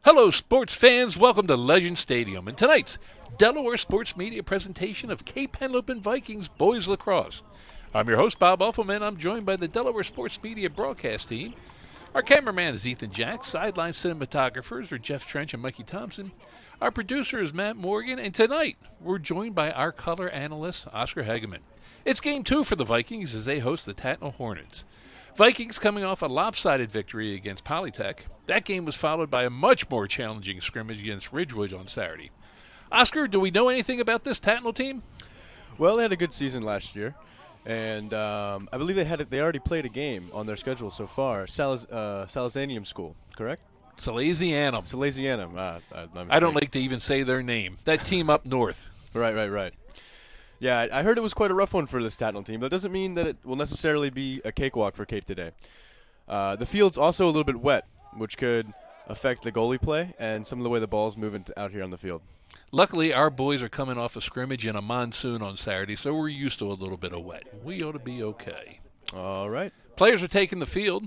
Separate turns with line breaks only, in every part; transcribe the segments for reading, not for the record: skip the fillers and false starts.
Hello, sports fans. Welcome to Legend Stadium and tonight's Delaware Sports Media presentation of Cape Henlopen Vikings Boys Lacrosse. I'm your host, Bob Uffelman. I'm joined by the Delaware Sports Media broadcast team. Our cameraman is Ethan Jack. Sideline cinematographers are Jeff Trench and Mikey Thompson. Our producer is Matt Morgan. And tonight, we're joined by our color analyst, Oscar Hegeman. It's game 2 for the Vikings as they host the Tatnall Hornets. Vikings coming off a lopsided victory against Polytech. That game was followed by a much more challenging scrimmage against Ridgewood on Saturday. Oscar, do we know anything about this Tatnall team?
Well, they had a good season last year, and I believe they already played a game on their schedule so far. Salesianum School, correct?
Salesianum.
Salesianum.
I don't like to even say their name. That team up north.
Right. Yeah, I heard it was quite a rough one for this Tatnall team. That doesn't mean that it will necessarily be a cakewalk for Cape today. The field's also a little bit wet, which could affect the goalie play and some of the way the ball's moving out here on the field.
Luckily, our boys are coming off a scrimmage in a monsoon on Saturday, so we're used to a little bit of wet. We ought to be okay.
All right.
Players are taking the field.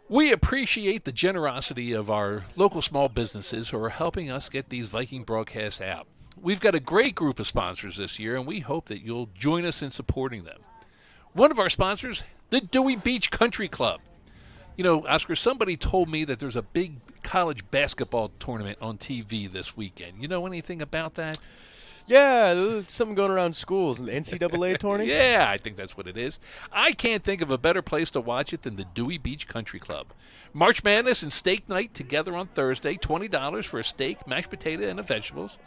We appreciate the generosity of our local small businesses who are helping us get these Viking broadcasts out. We've got a great group of sponsors this year, and we hope that you'll join us in supporting them. One of our sponsors, the Dewey Beach Country Club. You know, Oscar, somebody told me that there's a big college basketball tournament on TV this weekend. You know anything about that?
Yeah, there's something going around schools. An NCAA tournament?
Yeah, I think that's what it is. I can't think of a better place to watch it than the Dewey Beach Country Club. March Madness and steak night together on Thursday, $20 for a steak, mashed potato, and the vegetables.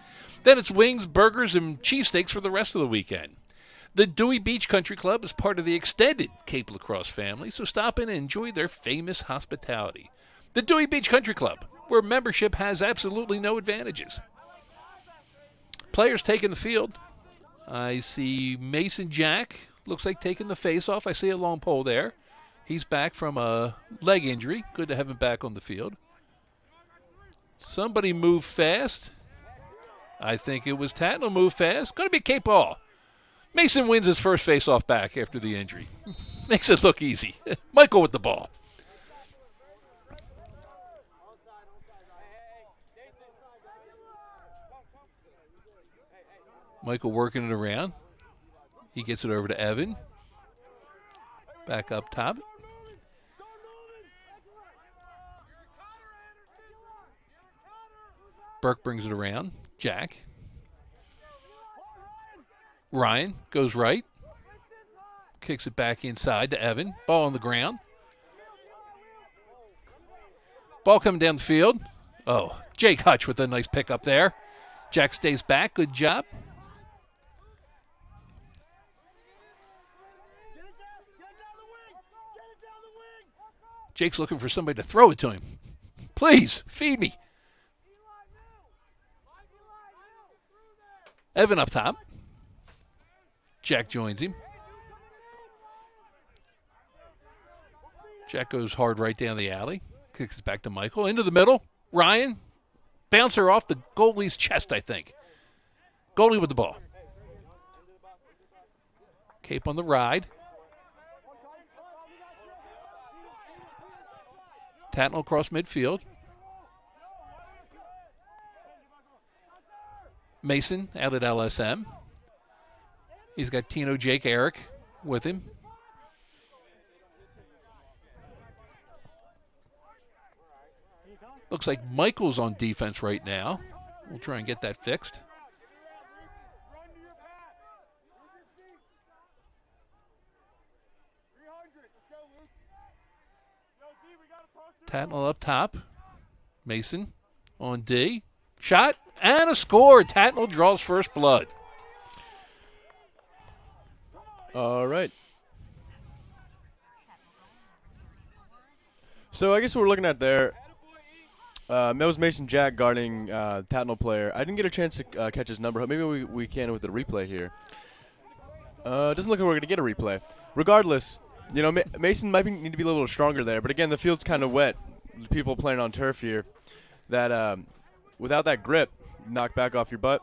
Then it's wings, burgers, and cheesesteaks for the rest of the weekend. The Dewey Beach Country Club is part of the extended Cape Lacrosse family, so stop in and enjoy their famous hospitality. The Dewey Beach Country Club, where membership has absolutely no advantages. Players taking the field. I see Mason Jack, looks like taking the face off. I see a long pole there. He's back from a leg injury. Good to have him back on the field. Somebody moved fast. I think it was Tatnall moved fast. Going to be Cape Ball. Mason wins his first face-off back after the injury. Makes it look easy. Michael with the ball. Michael working it around. He gets it over to Evan. Back up top. Burke brings it around. Jack. Ryan goes right. Kicks it back inside to Evan. Ball on the ground. Ball coming down the field. Oh, Jake Hutch with a nice pickup there. Jack stays back. Good job. Jake's looking for somebody to throw it to him. Please, feed me. Evan up top. Jack joins him. Jack goes hard right down the alley. Kicks it back to Michael. Into the middle. Ryan. Bouncer off the goalie's chest, I think. Goalie with the ball. Cape on the ride. Tatnall across midfield. Mason out at LSM. He's got Tino, Jake, Eric with him. Looks like Michael's on defense right now. We'll try and get that fixed. Tatnall up top. Mason on D. Shot and a score. Tatnall draws first blood.
All right. So I guess what we're looking at there, that was Mason Jack guarding Tatnall player. I didn't get a chance to catch his number. Maybe we can with the replay here. Doesn't look like we're going to get a replay. Regardless, you know, Mason might need to be a little stronger there. But again, the field's kind of wet. People playing on turf here. That without that grip, knock back off your butt.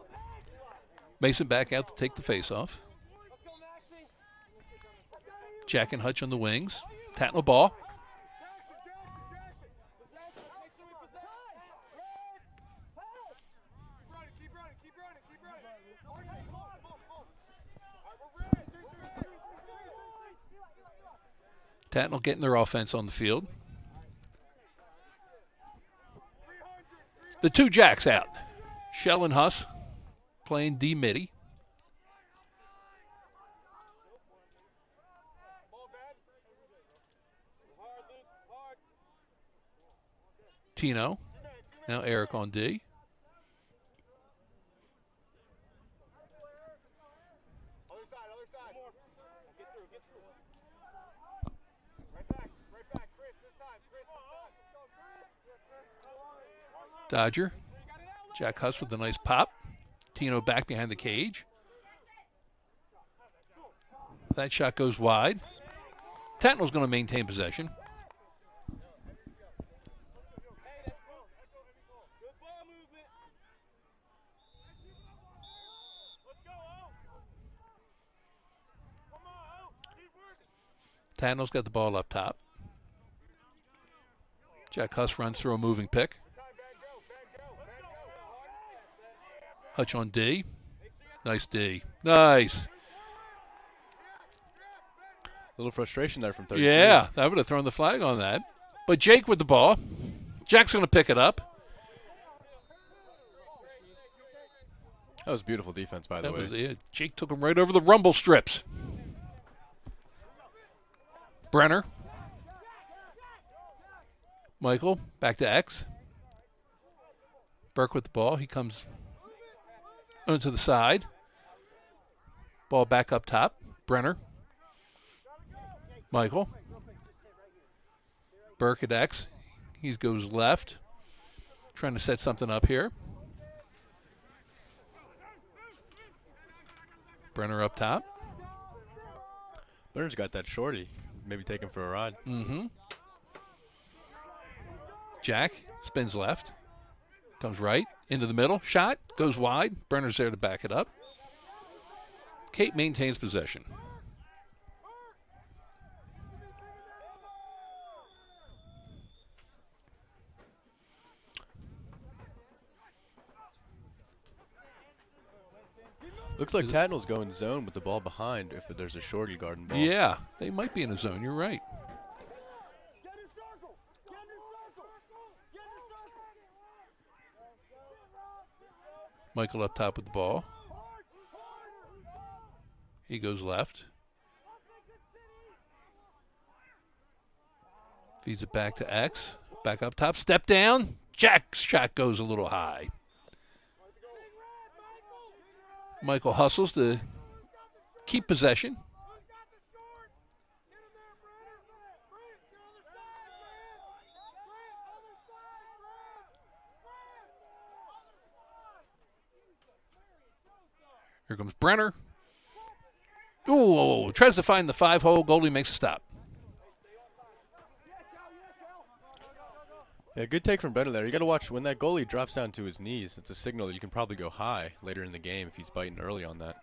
Mason back out to take the face off. Jack and Hutch on the wings. Tatnall ball. Tatnall getting their offense on the field. The two jacks out. Shell and Huss playing D midi. Tino. Now Eric on D. Dodger. Jack Huss with a nice pop. Tino back behind the cage. That shot goes wide. Tatnall's going to maintain possession. Tatnall's got the ball up top. Jack Huss runs through a moving pick. Hutch on D. Nice D. Nice.
A little frustration there from 33.
Yeah, I would have thrown the flag on that. But Jake with the ball. Jack's going to pick it up.
That was beautiful defense, by the way.
Jake took him right over the rumble strips. Brenner. Michael, back to X. Burke with the ball. He comes onto the side. Ball back up top. Brenner. Michael. Burke at X. He goes left. Trying to set something up here. Brenner up top.
Brenner's got that shorty. Maybe take him for a ride.
Mm-hmm. Jack spins left. Comes right. Into the middle. Shot. Goes wide. Brenner's there to back it up. Kate maintains possession.
Looks like Tatnall's going zone with the ball behind if there's a shorty guarding ball.
Yeah, they might be in a zone. You're right. Michael up top with the ball. He goes left. Feeds it back to X. Back up top. Step down. Jack's shot goes a little high. Michael hustles to keep possession. Here comes Brenner. Ooh, tries to find the 5-hole. Goalie makes a stop.
Yeah, good take from Brenner there. You got to watch when that goalie drops down to his knees. It's a signal that you can probably go high later in the game if he's biting early on that.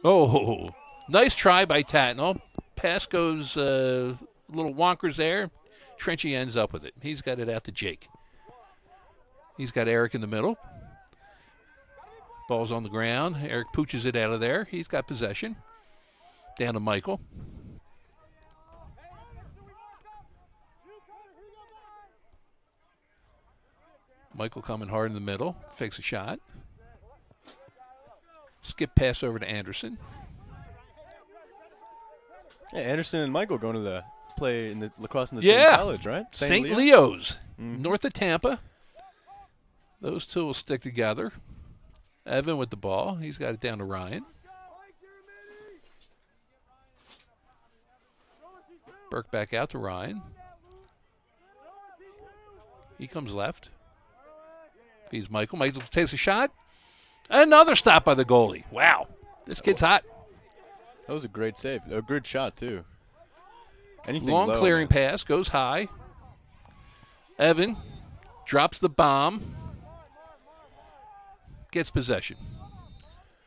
Oh, nice try by Tatnall. Pass goes a little wonkers there. Trenchy ends up with it. He's got it out to Jake. He's got Eric in the middle. Ball's on the ground. Eric pooches it out of there. He's got possession. Down to Michael. Michael coming hard in the middle. Fakes a shot. Skip pass over to Anderson.
Yeah, Anderson and Michael going to the play in the lacrosse in the same college, right?
St. Leo's, north of Tampa. Those two will stick together. Evan with the ball. He's got it down to Ryan. Burke back out to Ryan. He comes left. Feeds Michael. Michael takes a shot. Another stop by the goalie. Wow. This kid's hot.
That was a great save. A good shot, too. Anything
Long
low,
clearing
man.
pass. Goes high. Evan drops the bomb. Gets possession.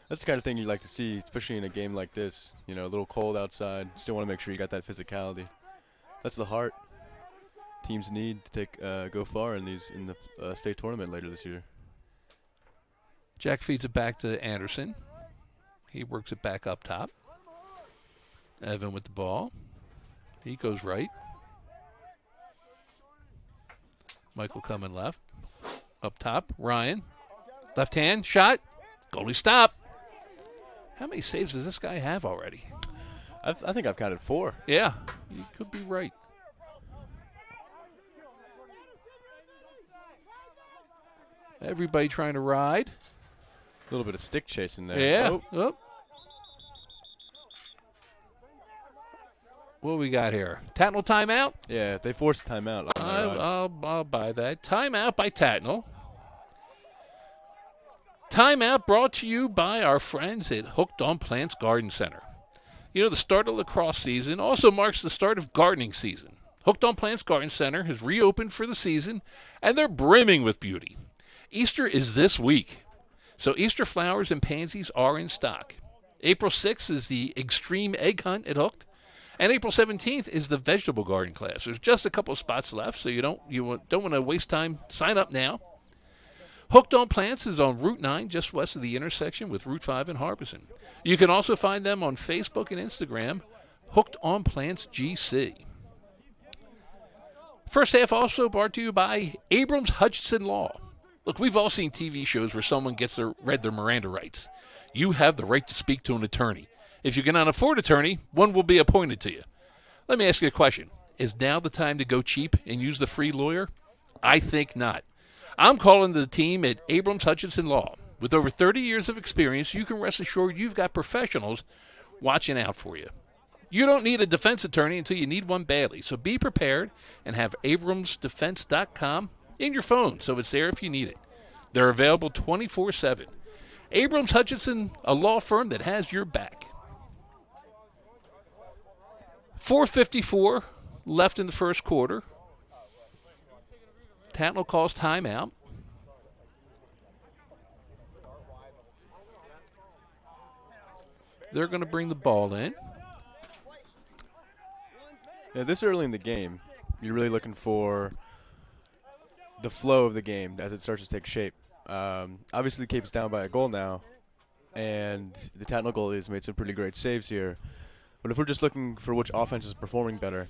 That's the kind of thing you like to see, especially in a game like this. You know, a little cold outside. Still want to make sure you got that physicality. That's the heart teams need to go far in the state tournament later this year.
Jack feeds it back to Anderson. He works it back up top. Evan with the ball. He goes right. Michael coming left. Up top, Ryan. Left hand, shot. Goalie stop. How many saves does this guy have already?
I think I've counted 4.
Yeah, you could be right. Everybody trying to ride.
A little bit of stick chasing there.
Yeah.
Oh.
Oh. What we got here? Tatnall timeout?
Yeah, they forced timeout.
I'll buy that. Timeout by Tatnall. Timeout brought to you by our friends at Hooked on Plants Garden Center. You know, the start of lacrosse season also marks the start of gardening season. Hooked on Plants Garden Center has reopened for the season, and they're brimming with beauty. Easter is this week, so Easter flowers and pansies are in stock. April 6th is the Extreme Egg Hunt at Hooked, and April 17th is the Vegetable Garden class. There's just a couple of spots left, so you don't want to waste time. Sign up now. Hooked on Plants is on Route 9, just west of the intersection with Route 5 in Harbison. You can also find them on Facebook and Instagram, Hooked on Plants GC. First half also brought to you by Abrams Hutchinson Law. Look, we've all seen TV shows where someone gets read their Miranda rights. You have the right to speak to an attorney. If you cannot afford an attorney, one will be appointed to you. Let me ask you a question. Is now the time to go cheap and use the free lawyer? I think not. I'm calling the team at Abrams Hutchinson Law. With over 30 years of experience, you can rest assured you've got professionals watching out for you. You don't need a defense attorney until you need one badly, so be prepared and have abramsdefense.com in your phone so it's there if you need it. They're available 24/7. Abrams Hutchinson, a law firm that has your back. 4:54 left in the first quarter. Tatnall calls timeout. They're going to bring the ball in.
Yeah, this early in the game, you're really looking for the flow of the game as it starts to take shape. Obviously, Cape's down by a goal now, and the Tatnall goalie has made some pretty great saves here. But if we're just looking for which offense is performing better,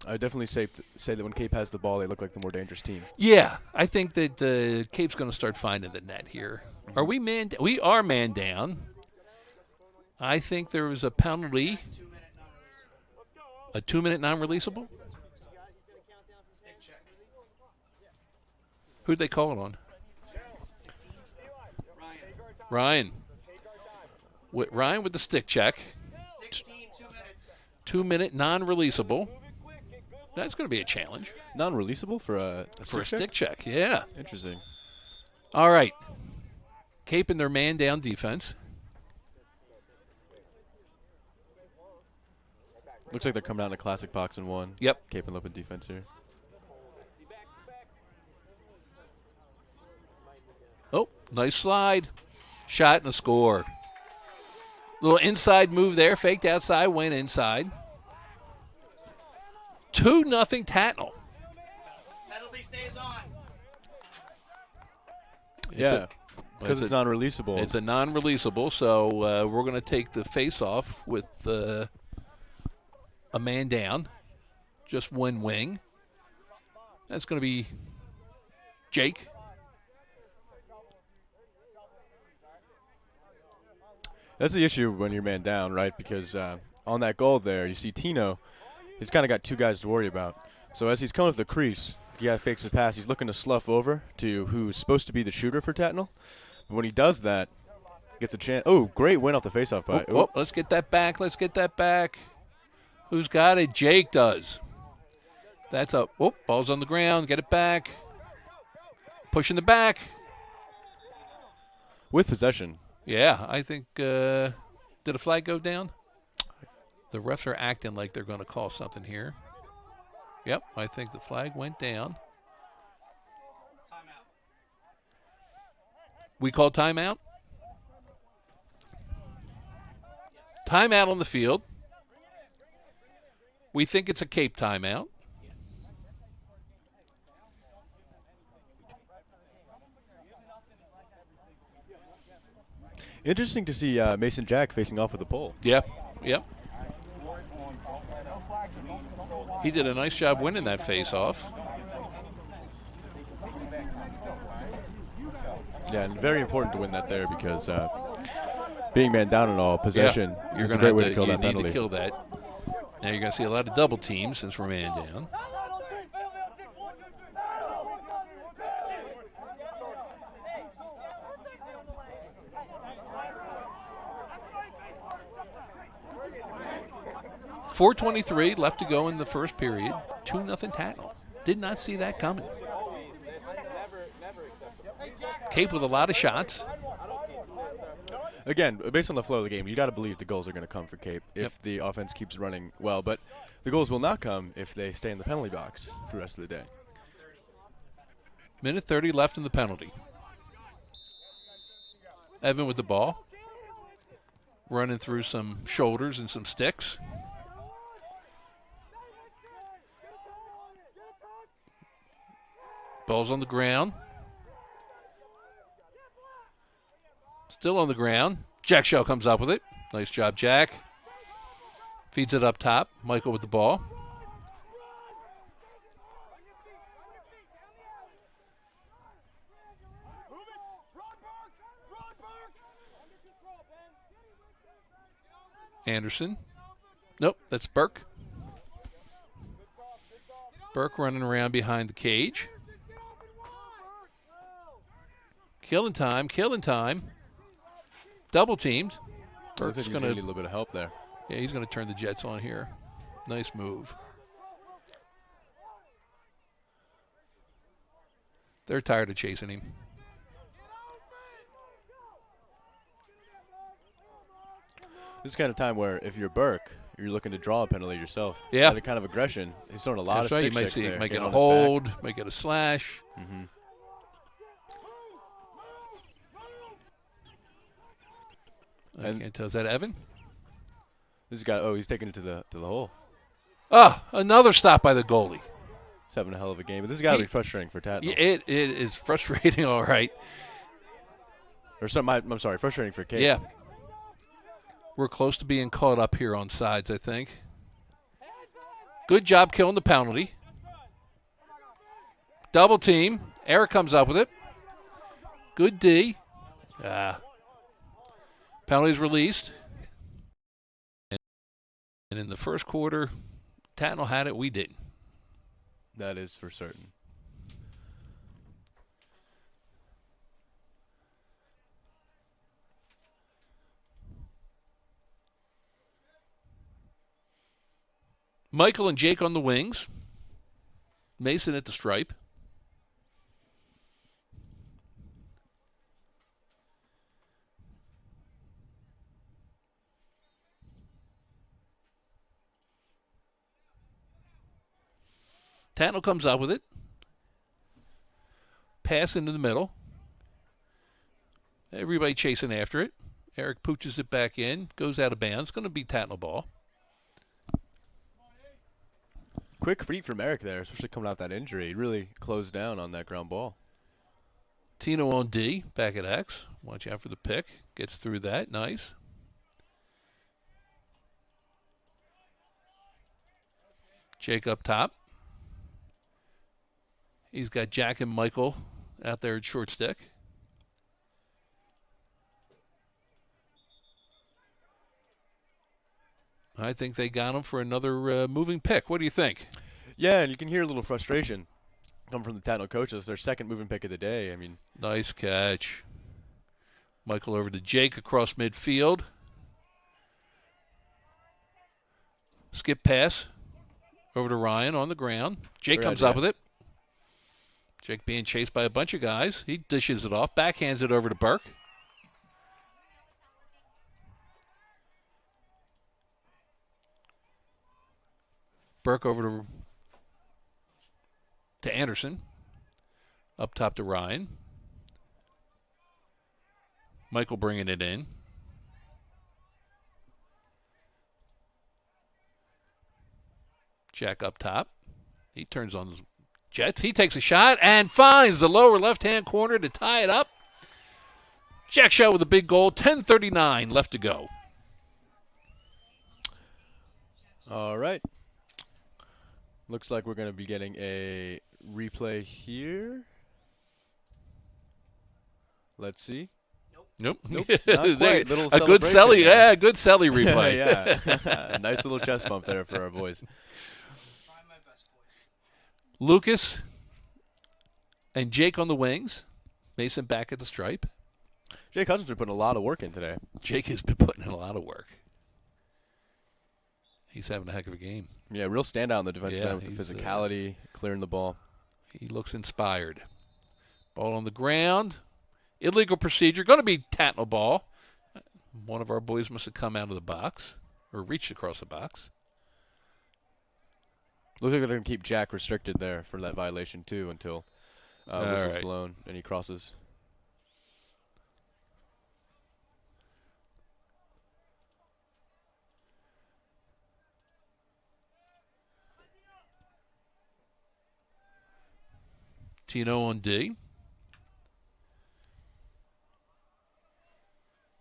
I would definitely say that when Cape has the ball, they look like the more dangerous team.
Yeah, I think that Cape's going to start finding the net here. Are we man? We are man down. I think there was a penalty. A 2-minute non-releasable? Who'd they call it on? Ryan. Ryan with the stick check. 2-minute non-releasable. That's going to be a challenge.
Non-releasable for a
stick check, yeah.
Interesting.
All right. Cape in their man-down defense.
Looks like they're coming out in a classic box and one.
Yep.
Cape and open defense here.
Oh, nice slide. Shot and a score. Little inside move there. Faked outside, went inside. 2-0 Tatnall.
Penalty stays on.
Yeah, because it's non-releasable.
It's a non-releasable, so we're going to take the face-off with a man down, just one wing. That's going to be Jake.
That's the issue when you're man down, right? Because on that goal there, you see Tino. He's kind of got two guys to worry about. So as he's coming to the crease, the guy fakes the pass. He's looking to slough over to who's supposed to be the shooter for Tatnall. But when he does that, gets a chance. Oh, great win off the faceoff by.
Let's get that back. Let's get that back. Who's got it? Jake does. That's up. Oh, ball's on the ground. Get it back. Pushing the back.
With possession.
Yeah, I think. Did a flag go down? The refs are acting like they're going to call something here. Yep, I think the flag went down.
Timeout.
We call timeout? Timeout on the field. We think it's a Cape timeout.
Interesting to see Mason Jack facing off with the pole.
Yep, yep. He did a nice job winning that face-off.
Yeah, and very important to win that there because being man down and all, possession
You're
is a
going
great way to kill
you
that
need
penalty.
to kill that. Now you're going to see a lot of double teams since we're man down. .423 left to go in the first period. 2-0 Tatnall. Did not see that coming. Cape with a lot of shots.
Again, based on the flow of the game, you got to believe the goals are going to come for Cape if the offense keeps running well. But the goals will not come if they stay in the penalty box for the rest of the day.
Minute 30 left in the penalty. Evan with the ball. Running through some shoulders and some sticks. Ball's on the ground. Still on the ground. Jack Shell comes up with it. Nice job, Jack. Feeds it up top. Michael with the ball. Anderson. Nope, that's Burke. Burke running around behind the cage. Killing time, killing time. Double teamed.
I think he's going to need a little bit of help there.
Yeah, he's going to turn the Jets on here. Nice move. They're tired of chasing him.
This is kind of time where if you're Burke, you're looking to draw a penalty yourself.
Yeah.
That kind of aggression. He's throwing a lot
That's
of
right.
stick
You might
checks
see,
there.
might get
getting
a
on his
hold, might get a slash.
back. Mm-hmm.
I can't tell. Is that Evan?
This guy, he's taking it to the hole.
Ah, another stop by the goalie.
He's having a hell of a game. But this has got to be frustrating for Tatnall.
Yeah, it is frustrating, all right.
Or I'm sorry, frustrating for Cape.
Yeah. We're close to being caught up here on sides, I think. Good job killing the penalty. Double team. Eric comes up with it. Good D. Penalties released. And in the first quarter, Tatnall had it, we didn't.
That is for certain.
Michael and Jake on the wings. Mason at the stripe. Tatnall comes up with it. Pass into the middle. Everybody chasing after it. Eric pooches it back in. Goes out of bounds. Going to be Tatnall ball.
Quick feet from Eric there, especially coming out that injury. He really closed down on that ground ball.
Tino on D. Back at X. Watch out for the pick. Gets through that. Nice. Jake up top. He's got Jack and Michael out there at short stick. I think they got him for another moving pick. What do you think?
Yeah, and you can hear a little frustration come from the Tatnall coaches. Their second moving pick of the day. I mean,
nice catch. Michael over to Jake across midfield. Skip pass over to Ryan on the ground. Jake
Great
comes
idea.
up with it. Jake being chased by a bunch of guys. He dishes it off. Backhands it over to Burke. Burke over to Anderson. Up top to Ryan. Michael bringing it in. Jack up top. He turns on the Jets. He takes a shot and finds the lower left-hand corner to tie it up. Jack Shaw with a big goal. 10:39 left to go.
all right. Looks like we're going to be getting a replay here. Let's see.
Nope.
Nope, not quite. Little
a good
celebration
Selly,
there.
good Selly replay.
Yeah. Nice little chest bump there for our boys.
Lucas and Jake on the wings. Mason back at the stripe.
Jake Hudson's been putting a lot of work in today.
Jake has been putting in a lot of work. He's having a heck of a game.
Yeah, real standout in the defensive end with the
he's,
physicality, clearing the ball.
He looks inspired. Ball on the ground. Illegal procedure. Going to be Tatnall ball. One of our boys must have come out of the box or reached across the box.
Looks like they're going to keep Jack restricted there for that violation, too, until whistle's
right.
blown and he crosses.
Tino on D.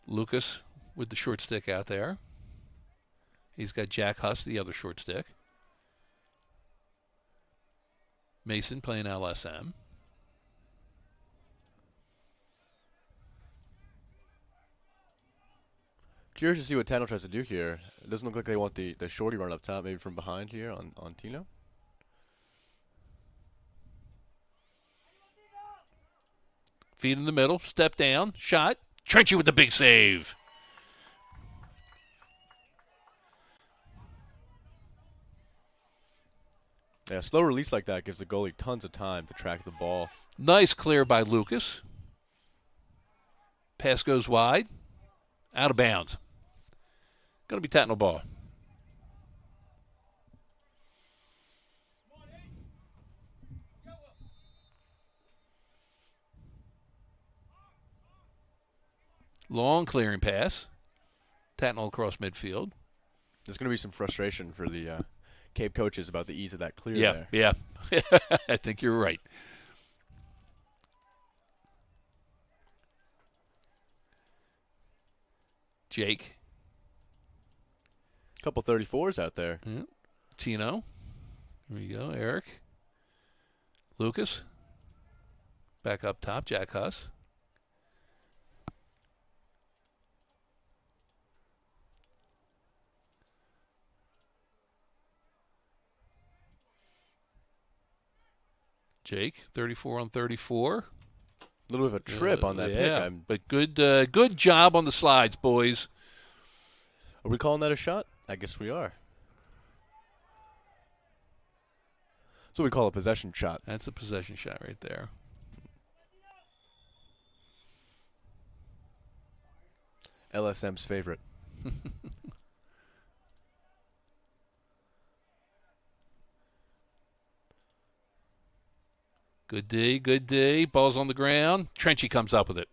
Lucas with the short stick out there. He's got Jack Huss, the other short stick. Mason playing LSM.
Curious to see what Tatnall tries to do here. It doesn't look like they want the shorty run up top, maybe from behind here on Tino.
Feet in the middle, step down, shot. Trenchy with the big save.
Yeah, slow release like that gives the goalie tons of time to track the ball.
Nice clear by Lucas. Pass goes wide. Out of bounds. Going to be Tatnall ball. Long clearing pass. Tatnall across midfield.
There's going to be some frustration for the Cape coaches about the ease of that clear there.
Yeah. I think you're right. Jake.
Couple 34s out there.
Yeah. Tino. Here we go. Eric. Lucas. Back up top. Jack Huss. Jake, 34 on 34.
A little bit of a trip on that pick.
But good job on the slides, boys.
Are we calling that a shot? I guess we are. That's what we call a possession shot.
That's a possession shot right there.
LSM's favorite.
Good D. Ball's on the ground. Trenchy comes up with it.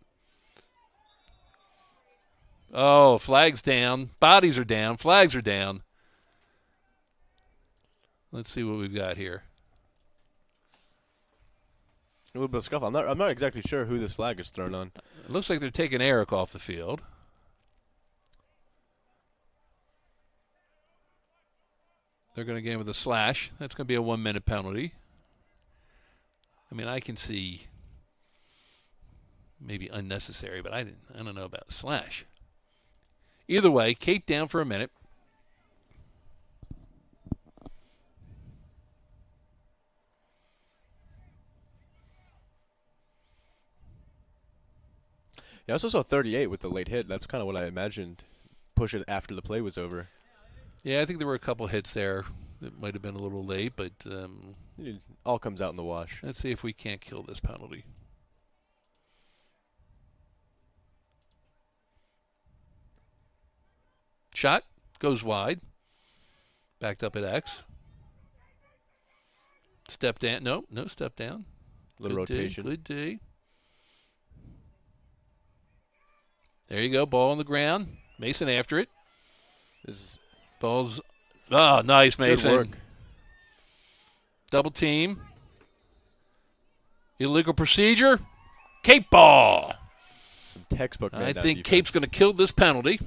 Oh, flags down. Bodies are down. Flags are down. Let's see what we've got here.
A little bit of scuffle. I'm not exactly sure who this flag is thrown on.
It looks like they're taking Eric off the field. They're going to get him with a slash. That's going to be a 1-minute penalty. I mean, I can see maybe unnecessary, but I don't know about a slash. Either way, Cape down for a minute.
Yeah, I also saw 38 with the late hit. That's kind of what I imagined. Push it after the play was over.
Yeah, I think there were a couple hits there that might have been a little late, but
It all comes out in the wash.
let's see if we can't kill this penalty. Shot goes wide. Backed up at X. Step down. No step down.
Little
Good
rotation.
D, good D. There you go. Ball on the ground. Mason after it. Ball's. Oh, nice, Mason.
Good work.
Double team. Illegal procedure. Cape ball.
Some textbook.
I think Cape's going to kill this penalty.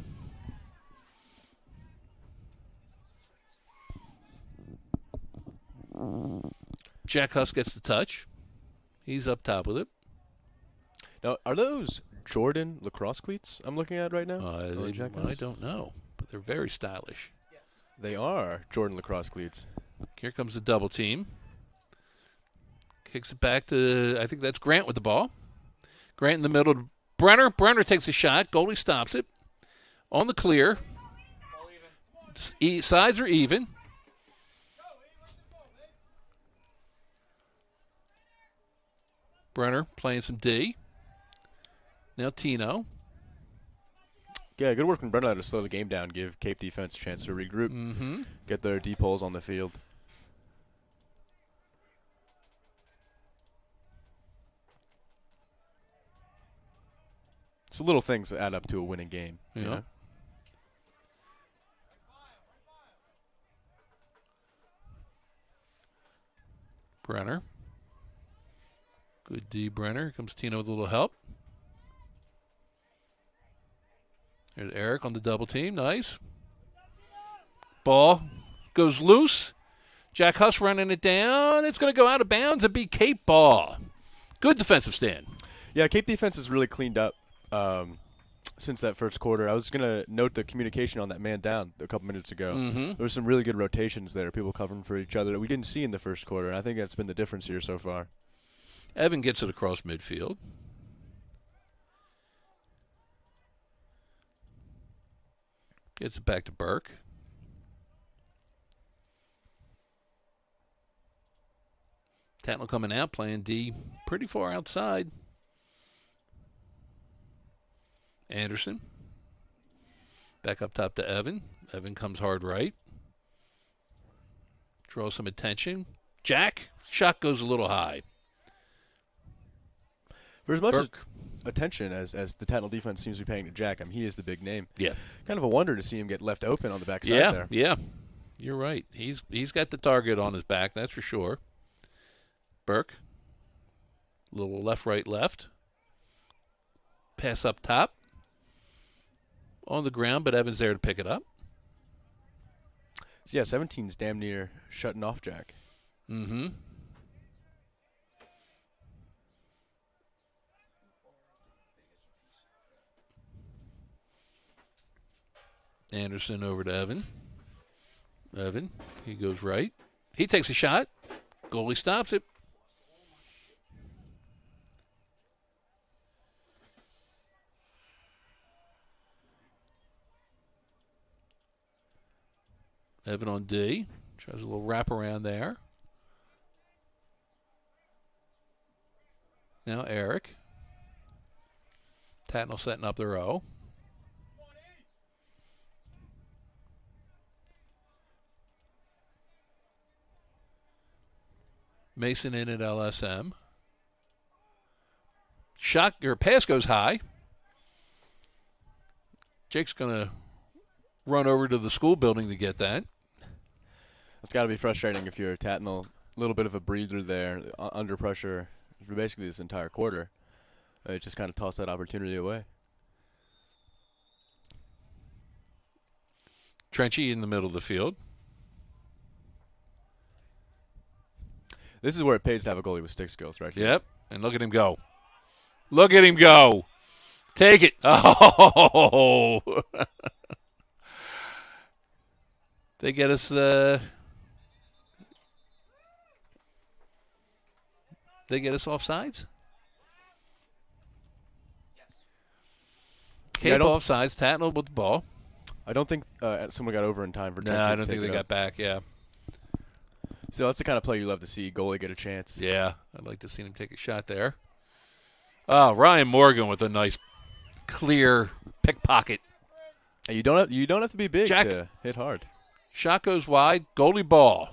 Jack Huss gets the touch. He's up top with it.
Now, are those Jordan lacrosse cleats I'm looking at right now?
I don't know, but they're very stylish.
They are Jordan lacrosse cleats.
Here comes the double team. Kicks it back to, I think that's Grant with the ball. Grant in the middle to Brenner. Brenner takes a shot. Goalie stops it. On the clear. Sides are even. Brenner playing some D. Now Tino.
Yeah, good work from Brenner to slow the game down, give Cape defense a chance to regroup, get their deep holes on the field. It's the little things that add up to a winning game.
Yeah.
You know?
Brenner. Good D, Brenner. Here comes Tino with a little help. There's Eric on the double team. Nice. Ball goes loose. Jack Huss running it down. It's going to go out of bounds and be Cape ball. Good defensive stand.
Yeah, Cape defense has really cleaned up since that first quarter. I was going to note the communication on that man down a couple minutes ago. There were some really good rotations there, people covering for each other that we didn't see in the first quarter, and I think that's been the difference here so far.
Evan gets it across midfield. Gets it back to Burke. Tatnall coming out, playing D pretty far outside. Anderson. Back up top to Evan. Evan comes hard right. Draws some attention. Jack. Shot goes a little high.
For as much
Burke.
attention as the Tatnall defense seems to be paying to Jack, I mean, he is the big name.
Yeah.
Kind of a wonder to see him get left open on the backside there.
Yeah. You're right. He's got the target on his back, that's for sure. Burke. Little left, right, left. Pass up top. On the ground, but Evan's there to pick it up.
So, yeah, 17's damn near shutting off Jack.
Anderson over to Evan. Evan, he goes right. He takes a shot. Goalie stops it. Evan on D. Tries a little wrap around there. Now Eric. Tatnall setting up the row. Mason in at LSM. Shot or pass goes high. Jake's gonna run over to the school building to get that.
It's got to be frustrating if you're a Tatnall. A little bit of a breather there, under pressure for basically this entire quarter. It just kind of tossed that opportunity away.
Trenchy in the middle of the field.
This is where it pays to have a goalie with stick skills, right?
Yep, and look at him go. Look at him go. Take it. Oh. They get us offsides? Cape offsides. Tatnall with the ball.
I don't think someone got over in time for.
No, I don't think they got back. Yeah.
So that's the kind of play you love to see. Goalie get a chance.
Yeah, I'd like to see him take a shot there. Oh, Ryan Morgan with a nice, clear pickpocket.
And you don't have to be big to hit hard.
Shot goes wide. Goalie ball.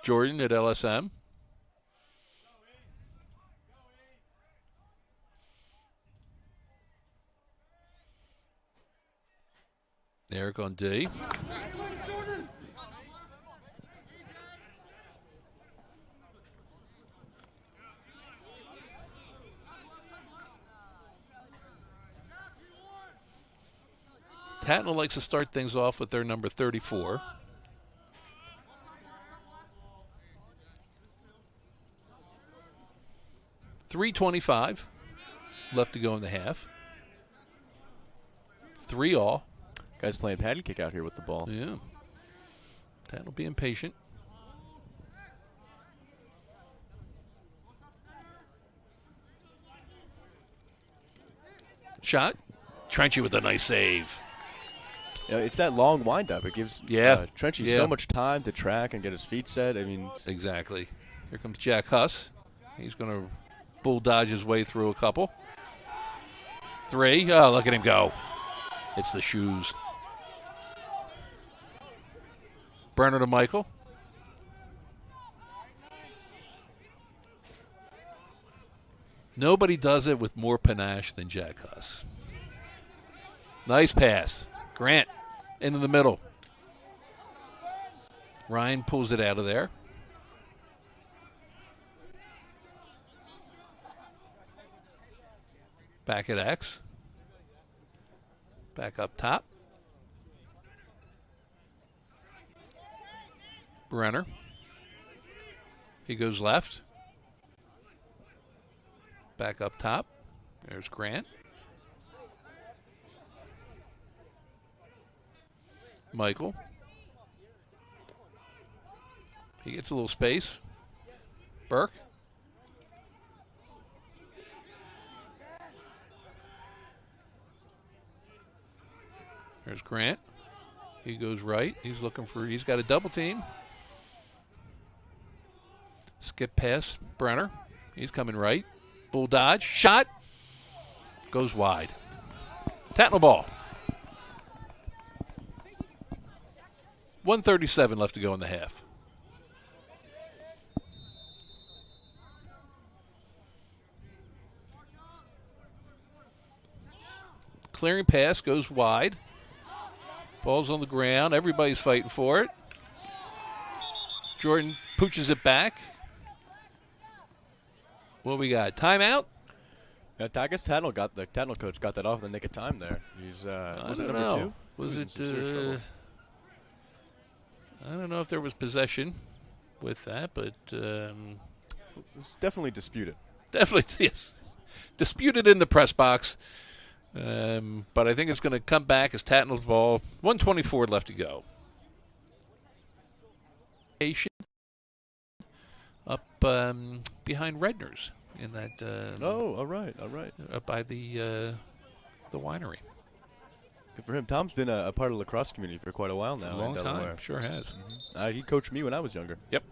Jordan at LSM. Eric on D. Tatnall likes to start things off with their number 34. .325 left to go in the half. 3-all.
Guys playing patty kick out here with the ball.
Yeah. Tatnall being patient. Shot. Trenchy with a nice save.
It's that long windup. It gives Trenchy so much time to track and get his feet set. I mean,
exactly. Here comes Jack Huss. He's going to bull dodge his way through a couple. 3. Oh, look at him go. It's the shoes. Brenner to Michael. Nobody does it with more panache than Jack Huss. Nice pass. Grant into the middle. Ryan pulls it out of there. Back at X. Back up top. Brenner. He goes left. Back up top. There's Grant. Michael. He gets a little space. Burke. There's Grant. He goes right. He's got a double team. Skip pass. Brenner. He's coming right. Bull dodge. Shot. Goes wide. Tatnall ball. 1:37 left to go in the half. Clearing pass goes wide. Ball's on the ground. Everybody's fighting for it. Jordan pooches it back. What we got? Timeout?
I guess Tatnall coach got that off in the nick of time there. He's was it number
know.
2?
Was it? I don't know if there was possession with that, but
it's definitely disputed.
Definitely, yes, disputed in the press box. But I think it's going to come back as Tatnall's ball. 1:24 left to go. Up behind Redner's in that.
All right.
Up by the winery.
Good for him. Tom's been a part of the lacrosse community for quite a while now.
A long
in Delaware.
time, sure has.
Mm-hmm. He coached me when I was younger.
Yep.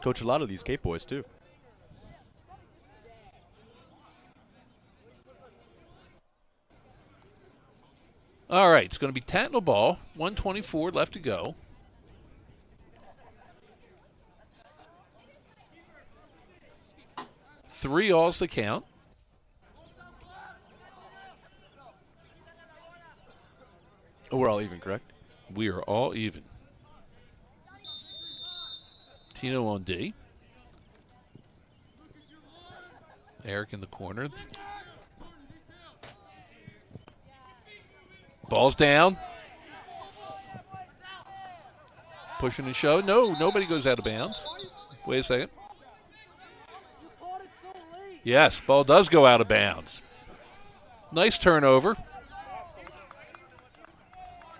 Coached a lot of these Cape boys too.
All right, it's going to be Tatnall ball. 1:24 left to go. Three alls to count.
Oh, we're all even, correct?
We are all even. Tino on D. Eric in the corner. Ball's down. Pushing and shove. No, nobody goes out of bounds. Wait a second. Yes, ball does go out of bounds. Nice turnover.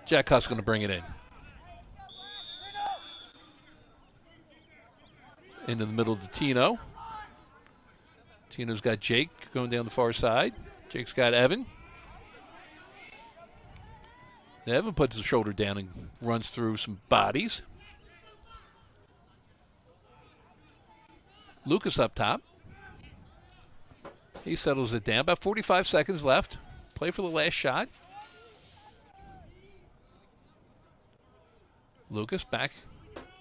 Jack Huss going to bring it in. Into the middle to Tino. Tino's got Jake going down the far side. Jake's got Evan. Evan puts his shoulder down and runs through some bodies. Lucas up top. He settles it down. About 45 seconds left. Play for the last shot. Lucas back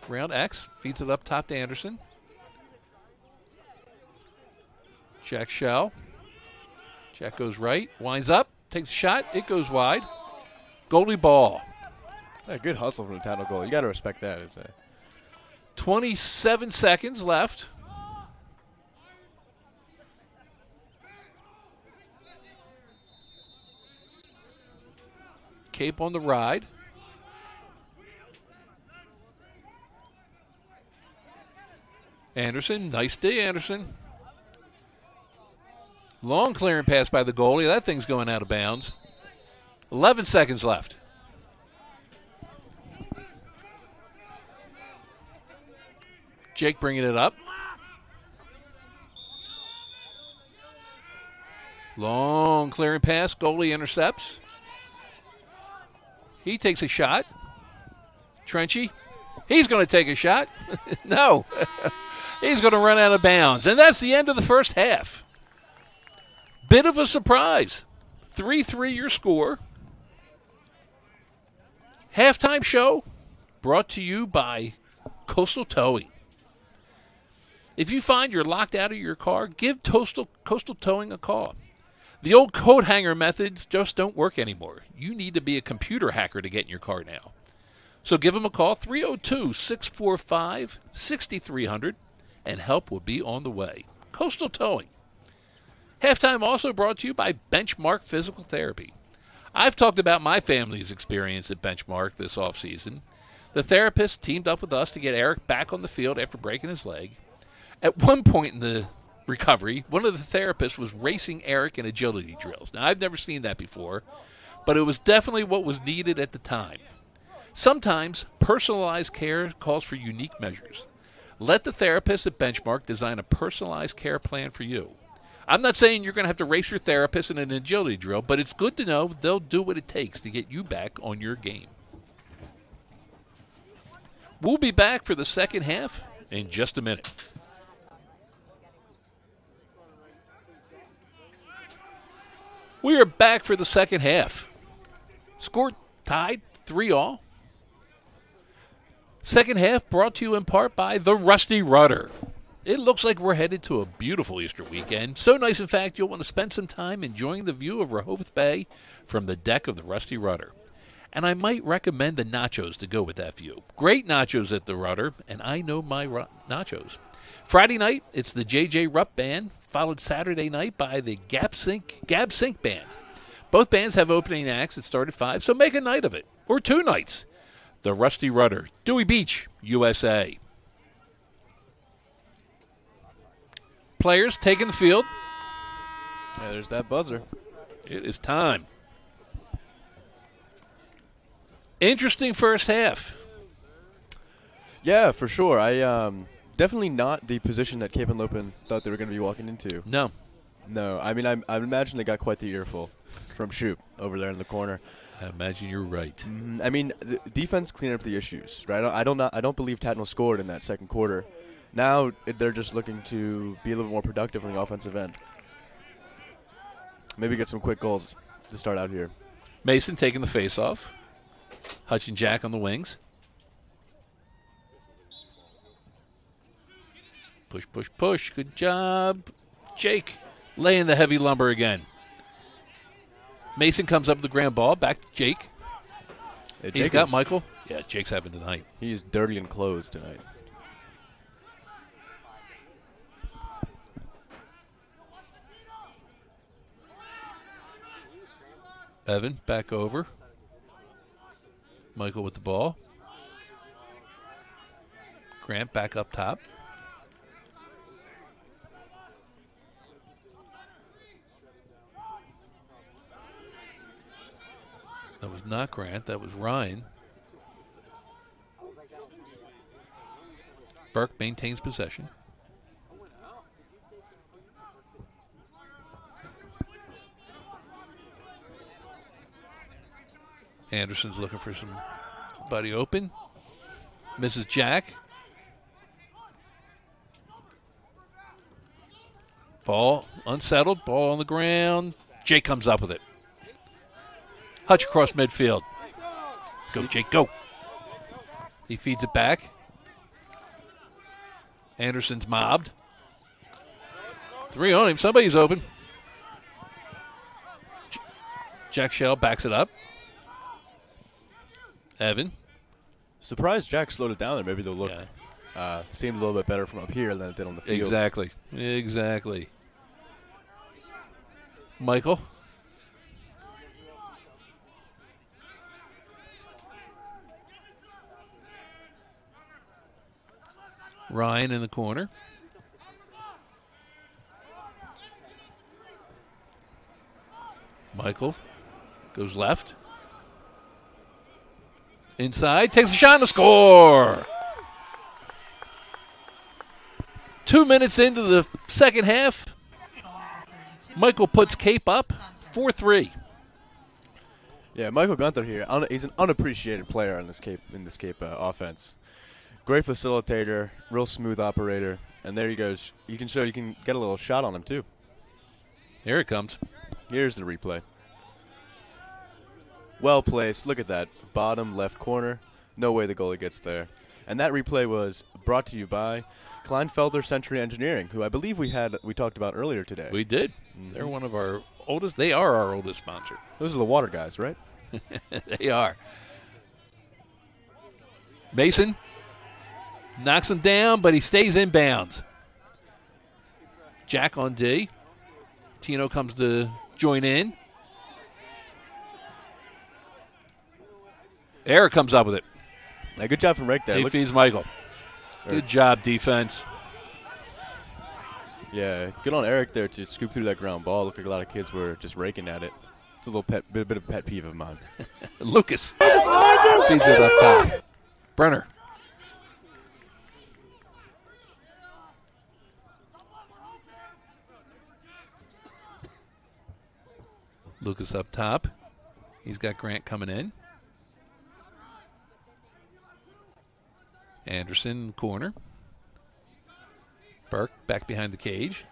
around X. Feeds it up top to Anderson. Jack Shell. Jack goes right. Winds up. Takes a shot. It goes wide. Goalie ball.
Yeah, good hustle from the Tatnall goal. You got to respect that.
27 seconds left. Cape on the ride. Anderson, nice D, Anderson. Long clearing pass by the goalie. That thing's going out of bounds. 11 seconds left. Jake bringing it up. Long clearing pass. Goalie intercepts. He takes a shot. Trenchy. He's going to take a shot. No. He's going to run out of bounds. And that's the end of the first half. Bit of a surprise. 3-3 your score. Halftime show brought to you by Coastal Towing. If you find you're locked out of your car, give Coastal Towing a call. The old coat hanger methods just don't work anymore. You need to be a computer hacker to get in your car now. So give them a call, 302-645-6300, and help will be on the way. Coastal Towing. Halftime also brought to you by Benchmark Physical Therapy. I've talked about my family's experience at Benchmark this offseason. The therapist teamed up with us to get Eric back on the field after breaking his leg. At one point in the recovery, one of the therapists was racing Eric in agility drills. Now, I've never seen that before, but it was definitely what was needed at the time. Sometimes personalized care calls for unique measures. Let the therapist at Benchmark design a personalized care plan for you. I'm not saying you're going to have to race your therapist in an agility drill, but it's good to know they'll do what it takes to get you back on your game. We'll be back for the second half in just a minute. We are back for the second half. Score tied 3-3. Second half brought to you in part by the Rusty Rudder. It looks like we're headed to a beautiful Easter weekend. So nice, in fact, you'll want to spend some time enjoying the view of Rehoboth Bay from the deck of the Rusty Rudder. And I might recommend the nachos to go with that view. Great nachos at the Rudder, and I know my nachos. Friday night, it's the J.J. Rupp Band, followed Saturday night by the Gab Sync Band. Both bands have opening acts that start at 5, so make a night of it, or 2 nights. The Rusty Rudder, Dewey Beach, USA. Players taking the field.
Yeah, there's that buzzer.
It is time. Interesting first half.
Yeah, for sure. I definitely not the position that Cape and Lopin thought they were going to be walking into.
No.
No, I mean, I imagine they got quite the earful from Shoop over there in the corner.
I imagine you're right.
I mean, the defense cleaned up the issues, right? I don't believe Tatnall scored in that second quarter. Now they're just looking to be a little bit more productive on the offensive end. Maybe get some quick goals to start out here.
Mason taking the face-off. Hutch and Jack on the wings. Push, push, push. Good job. Jake laying the heavy lumber again. Mason comes up with the ground ball. Back to Jake.
Yeah,
He's got Michael. Yeah, Jake's having tonight.
He is dirty and closed tonight.
Evan back over. Michael with the ball. Grant back up top. That was not Grant. That was Ryan. Burke maintains possession. Anderson's looking for somebody open. Misses Jack. Ball unsettled. Ball on the ground. Jake comes up with it. Hutch across midfield. Go, Jake, go. He feeds it back. Anderson's mobbed. 3 on him. Somebody's open. Jack Shell backs it up. Evan.
Surprised Jack slowed it down there. Maybe they'll look seemed a little bit better from up here than it did on the field.
Exactly. Michael. Ryan in the corner. Michael goes left. Inside, takes a shot and a score. 2 minutes into the second half, Michael puts Cape up 4-3.
Yeah, Michael Gunther here. He's an unappreciated player in this Cape offense. Great facilitator, real smooth operator, and there he goes. You can get a little shot on him too.
Here it comes.
Here's the replay. Well placed. Look at that bottom left corner. No way the goalie gets there. And that replay was brought to you by Kleinfelder Century Engineering, who I believe we talked about earlier today.
We did. Mm-hmm. They're one of our oldest. They are our oldest sponsor.
Those are the water guys, right?
They are. Mason knocks him down, but he stays in bounds. Jack on D. Tino comes to join in. Eric comes up with it.
Yeah, good job from Rick there.
He feeds Michael. Good job, defense.
Yeah, good on Eric there to scoop through that ground ball. Looked like a lot of kids were just raking at it. It's a little bit of a pet peeve of mine.
Lucas feeds it up top. Brenner. Lucas up top. He's got Grant coming in. Anderson, corner. Burke back behind the cage.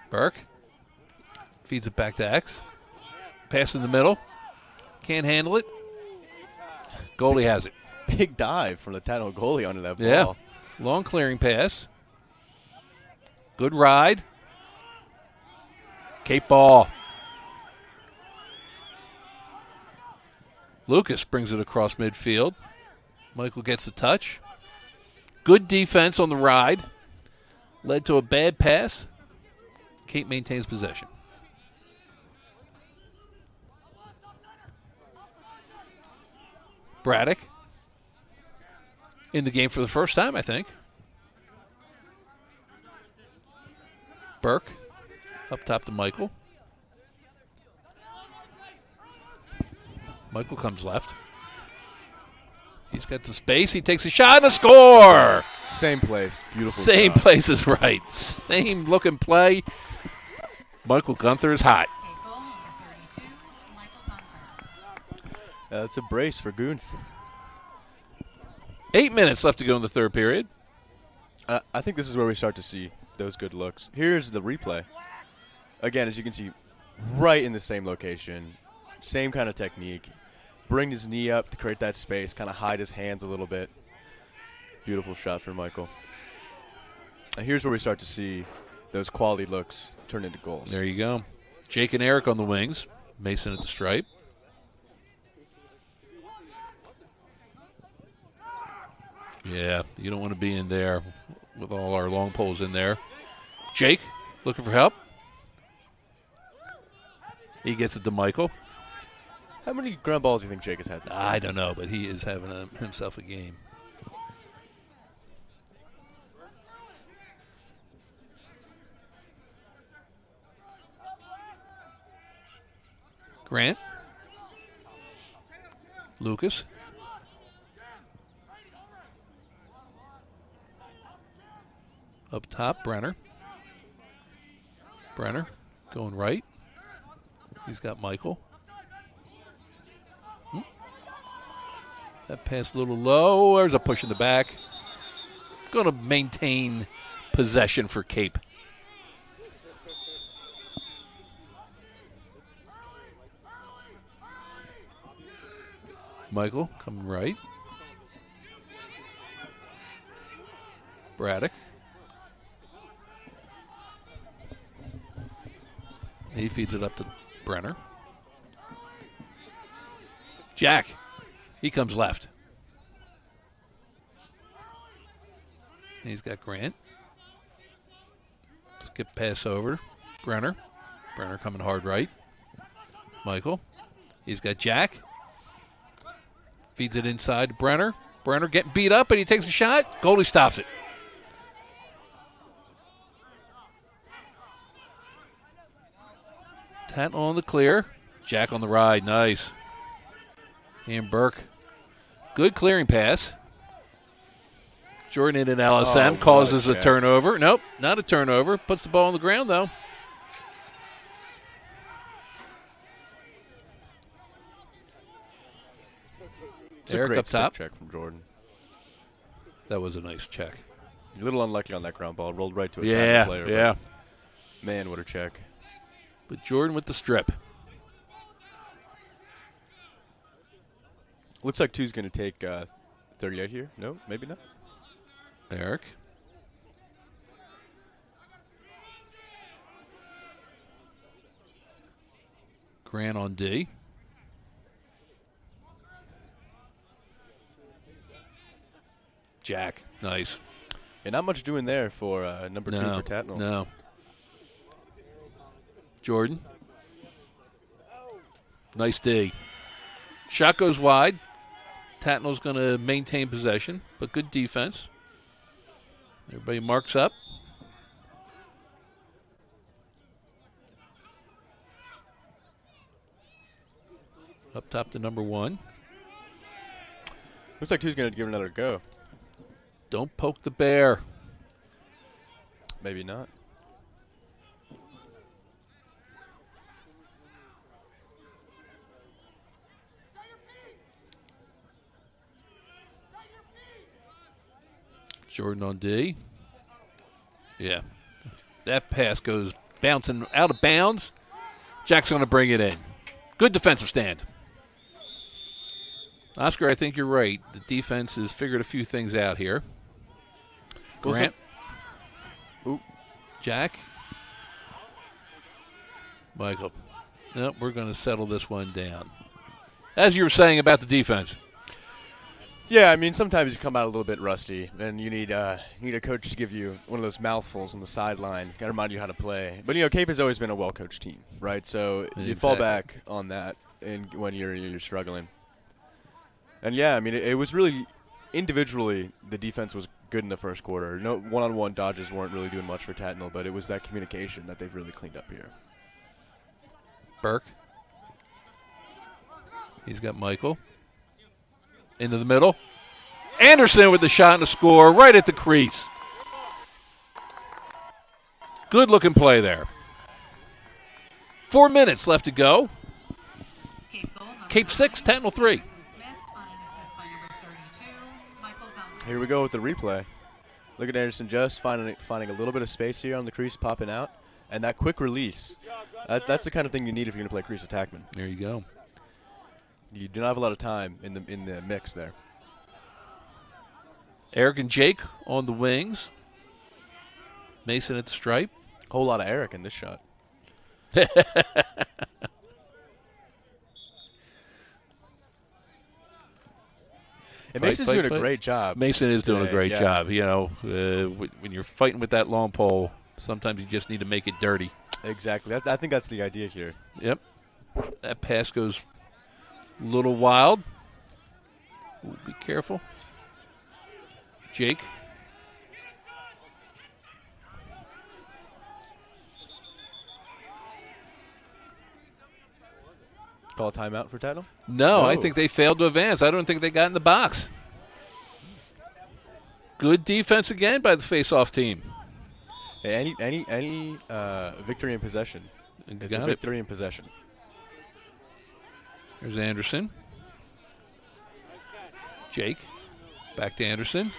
Burke feeds it back to X. Pass in the middle. Can't handle it. Goalie has it.
Big dive from the Tatnall goalie onto that ball.
Yeah. Long clearing pass. Good ride. Cape ball. Lucas brings it across midfield. Michael gets the touch. Good defense on the ride. Led to a bad pass. Cape maintains possession. Braddock in the game for the first time, I think. Burke up top to Michael. Michael comes left. He's got some space. He takes a shot and a score.
Same place. Beautiful.
Same
shot.
place is right. Same looking play. Michael Gunther is hot.
That's a brace for Gunth.
8 minutes left to go in the third period.
I think this is where we start to see those good looks. Here's the replay. Again, as you can see, right in the same location. Same kind of technique. Bring his knee up to create that space, kind of hide his hands a little bit. Beautiful shot from Michael. Now here's where we start to see those quality looks turn into goals.
There you go. Jake and Eric on the wings. Mason at the stripe. Yeah, you don't want to be in there with all our long poles in there. Jake looking for help. He gets it to Michael.
How many ground balls do you think Jake has had this game?
I don't know, but he is having himself a game. Grant. Lucas. Up top, Brenner. Brenner going right. He's got Michael. That pass a little low. There's a push in the back. Going to maintain possession for Cape. Michael coming right. Braddock. He feeds it up to Brenner. Jack. He comes left. He's got Grant. Skip pass over. Brenner. Brenner coming hard right. Michael. He's got Jack. Feeds it inside to Brenner. Brenner getting beat up, and he takes a shot. Goalie stops it. Tatnall on the clear. Jack on the ride. Nice. And Burke. Good clearing pass. Jordan in an LSM causes a turnover. Nope, not a turnover. Puts the ball on the ground, though. Eric up top.
Check from Jordan.
That was a nice check.
A little unlucky on that ground ball. Rolled right to a player.
Yeah.
Man, what a check.
But Jordan with the strip.
Looks like 2's going to take 38 here. No, maybe not.
Eric. Grant on D. Jack. Nice.
And not much doing there for number 2 for Tatnall.
No. Jordan. Nice D. Shot goes wide. Tatnall's going to maintain possession, but good defense. Everybody marks up. Up top to number 1.
Looks like 2's going to give it another go.
Don't poke the bear.
Maybe not.
Jordan on D. Yeah. That pass goes bouncing out of bounds. Jack's going to bring it in. Good defensive stand. Oscar, I think you're right. The defense has figured a few things out here. Grant.
Oop.
Jack. Michael. Nope, we're going to settle this one down. As you were saying about the defense.
Yeah, I mean, sometimes you come out a little bit rusty. Then you need a coach to give you one of those mouthfuls on the sideline, got to remind you how to play. But, Cape has always been a well-coached team, right? So you fall back on that when you're struggling. And, yeah, I mean, it was really individually the defense was good in the first quarter. No one-on-one dodges weren't really doing much for Tatnall, but it was that communication that they've really cleaned up here.
Burke. He's got Michael. Into the middle. Anderson with the shot and the score right at the crease. Good looking play there. 4 minutes left to go. Cape 6, Tatnall 3.
Here we go with the replay. Look at Anderson just finding a little bit of space here on the crease, popping out. And that quick release, that's the kind of thing you need if you're going to play crease attackman.
There you go.
You do not have a lot of time in the mix there.
Eric and Jake on the wings. Mason at the stripe.
Whole lot of Eric in this shot. And Mason's doing a great job.
Mason is doing a great job. When you're fighting with that long pole, sometimes you just need to make it dirty.
Exactly. I think that's the idea here.
Yep. That pass goes a little wild. Ooh, be careful. Jake.
Call a timeout for Tatnall?
No, I think they failed to advance. I don't think they got in the box. Good defense again by the face-off team.
Hey, any victory in possession. It's a victory in possession.
There's Anderson. Jake. Back to Anderson.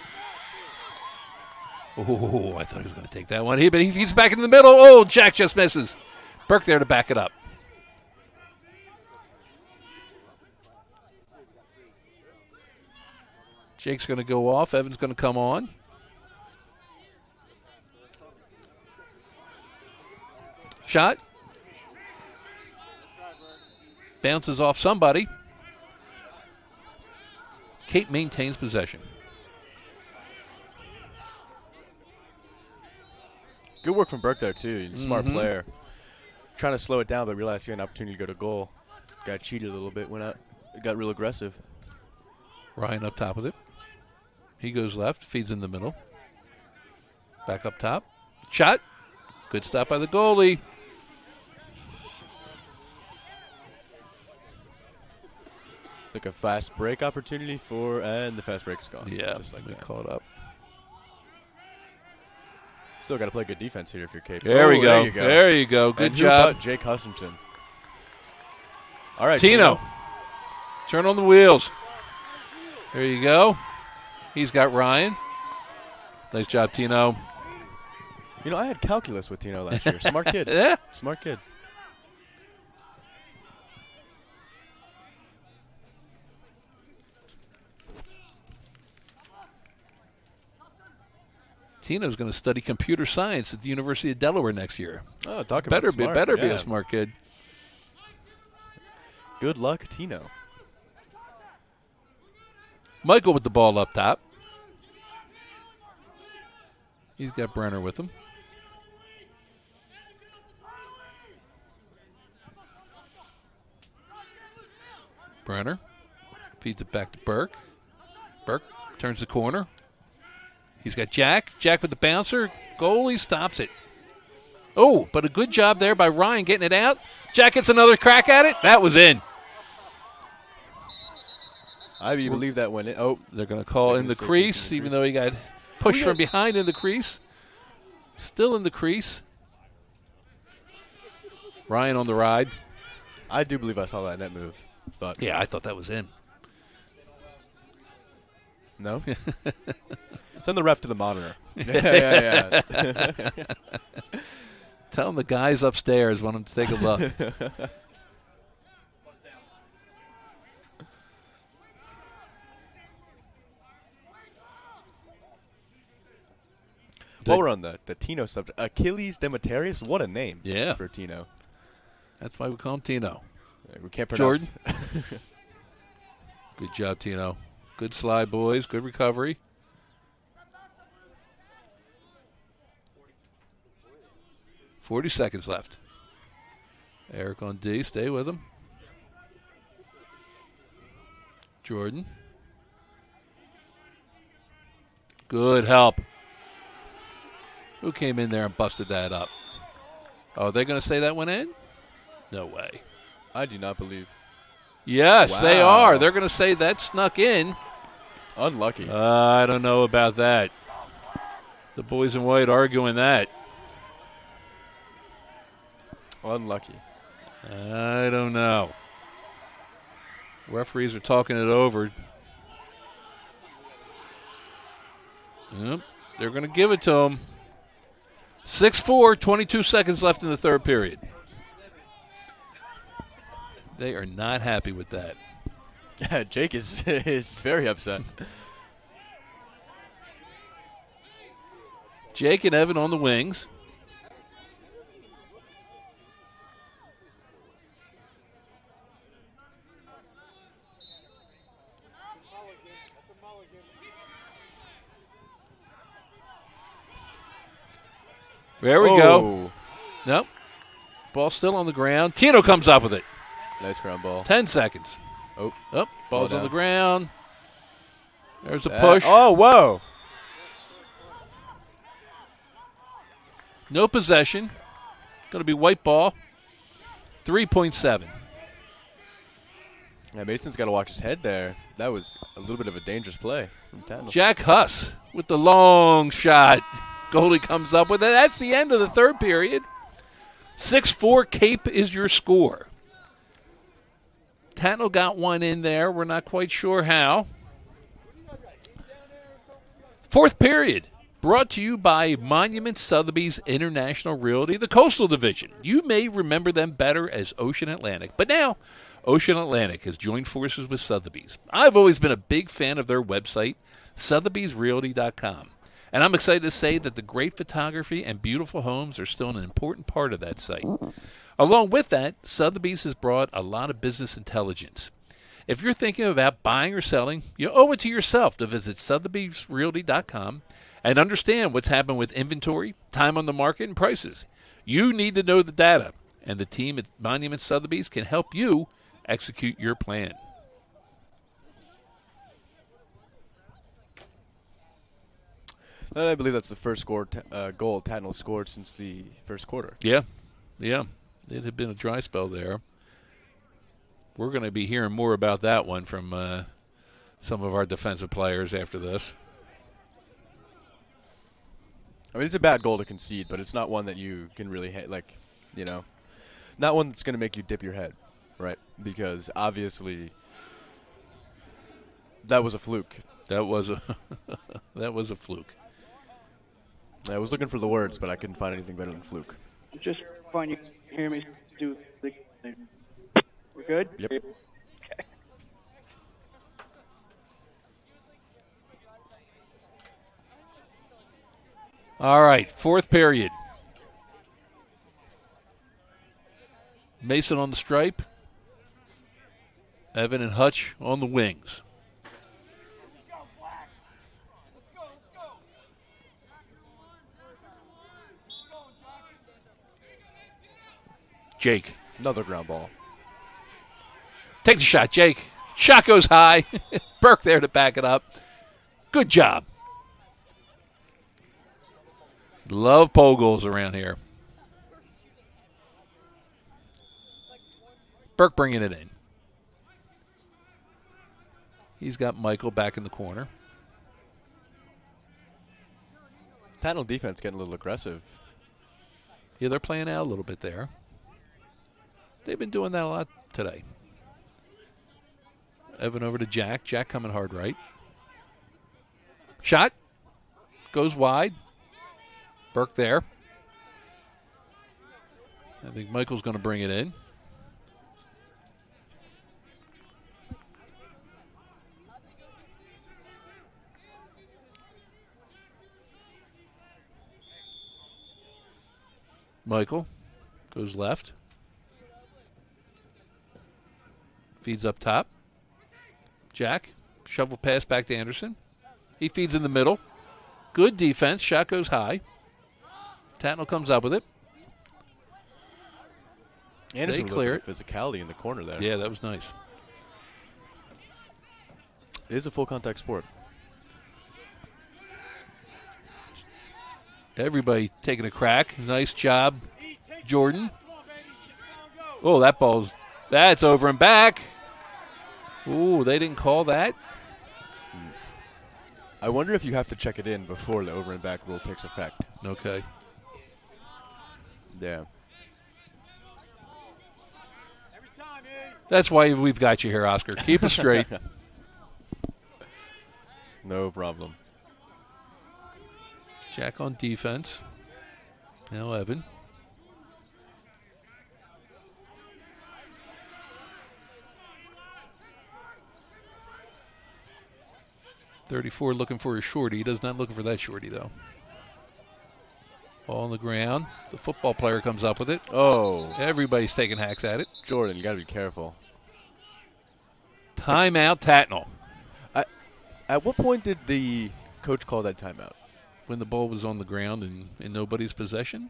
Oh, I thought he was going to take that one. But he feeds back into the middle. Oh, Jack just misses. Burke there to back it up. Jake's going to go off. Evan's going to come on. Shot. Bounces off somebody. Cape maintains possession.
Good work from Burke there, too. He's a smart player. Trying to slow it down, but realized he had an opportunity to go to goal. Got cheated a little bit, went out, got real aggressive.
Ryan up top with it. He goes left, feeds in the middle. Back up top. Shot. Good stop by the goalie.
Like a fast break opportunity and the fast break is gone.
Yeah,
just like
we
that.
caught up.
Still got to play good defense here if you're capable.
There we go.
There you go.
There you go. Good
And who
job.
but Jake Hutchinson. All right,
Tino. Turn on the wheels. There you go. He's got Ryan. Nice job, Tino.
You know, I had calculus with Tino last year. Smart kid.
Yeah.
Smart kid.
Tino's going to study computer science at the University of Delaware next year.
Oh, talk about
Better
smart.
be
Yeah.
a smart kid.
Good luck, Tino.
Michael with the ball up top. He's got Brenner with him. Brenner feeds it back to Burke. Burke turns the corner. He's got Jack. Jack with the bouncer. Goalie stops it. Oh, but a good job there by Ryan getting it out. Jack gets another crack at it. That was in.
I believe that went in. Oh,
They're going to call in the crease, even though he got pushed from behind in the crease. Still in the crease. Ryan on the ride.
I do believe I saw that net move. But
Yeah, I thought that was in.
no? Send the ref to the monitor. yeah.
Tell him the guys upstairs want him to take a look.
While we're on the Tino subject, Achilles Demetrius, what a name
Yeah.
for Tino.
That's why we call him Tino.
We can't pronounce.
Good job, Tino. Good slide, boys. Good recovery. .40 seconds left. Eric on D. Stay with him. Jordan. Good help. Who came in there and busted that up? Oh, they're going to say that went in? No way.
I do not believe.
Yes, they
Wow.
are. They're going to say that snuck in.
Unlucky.
I don't know about that. The boys in white arguing that.
Unlucky.
I don't know. Referees are talking it over. Yep, they're going to give it to them. 6-4, 22 seconds left in the third period. They are not happy with that.
Jake is very upset.
Jake and Evan on the wings. There we go. Nope. Ball still on the ground. Tino comes up with it.
Nice ground ball.
10 seconds.
Oh.
Ball's
Ball
on the
down.
ground. There's a push.
Oh, whoa.
No possession. Going to be white ball. 3.7.
Yeah, Mason's got to watch his head there. That was a little bit of a dangerous play from Tatnall.
Jack Huss with the long shot. Goalie comes up with it. That's the end of the third period. 6-4 Cape is your score. Tatnall got one in there. We're not quite sure how. Fourth period, brought to you by Monument Sotheby's International Realty, the Coastal Division. You may remember them better as Ocean Atlantic, but now Ocean Atlantic has joined forces with Sotheby's. I've always been a big fan of their website, sotheby'srealty.com. And I'm excited to say that the great photography and beautiful homes are still an important part of that site. Along with that, Sotheby's has brought a lot of business intelligence. If you're thinking about buying or selling, you owe it to yourself to visit sotheby'srealty.com and understand what's happened with inventory, time on the market, and prices. You need to know the data, and the team at Monument Sotheby's can help you execute your plan.
And I believe that's the first goal Tatnall scored since the first quarter.
Yeah. It had been a dry spell there. We're going to be hearing more about that one from some of our defensive players after this.
I mean, it's a bad goal to concede, but it's not one that you can really not one that's going to make you dip your head, right? Because obviously that was a fluke.
That was a that was a fluke.
I was looking for the words, but I couldn't find anything better than fluke.
Just fine. You hear me do the. We're good?
Yep.
Okay.
All right, fourth period. Mason on the stripe. Evan and Hutch on the wings. Jake.
Another ground ball.
Take the shot, Jake. Shot goes high. Burke there to back it up. Good job. Love pole goals around here. Burke bringing it in. He's got Michael back in the corner.
Tatnall defense getting a little aggressive.
Yeah, they're playing out a little bit there. They've been doing that a lot today. Evan over to Jack. Jack coming hard right. Shot. Goes wide. Burke there. I think Michael's going to bring it in. Michael goes left. Feeds up top. Jack, shovel pass back to Anderson. He feeds in the middle. Good defense. Shot goes high. Tatnall comes up with it.
Anderson
They clear it.
Physicality in the corner there.
Yeah, that was nice.
It is a full contact sport.
Everybody taking a crack. Nice job, Jordan. Oh, that's over and back. Ooh, they didn't call that.
I wonder if you have to check it in before the over and back rule takes effect.
Okay.
Yeah.
That's why we've got you here, Oscar. Keep it straight.
No problem.
Jack on defense. Now Evan. .34 looking for a shorty. He does not looking for that shorty, though. Ball on the ground. The football player comes up with it.
Oh.
Everybody's taking hacks at it.
Jordan, you got to be careful.
Timeout, Tatnall.
At what point did the coach call that timeout?
When the ball was on the ground and in nobody's possession?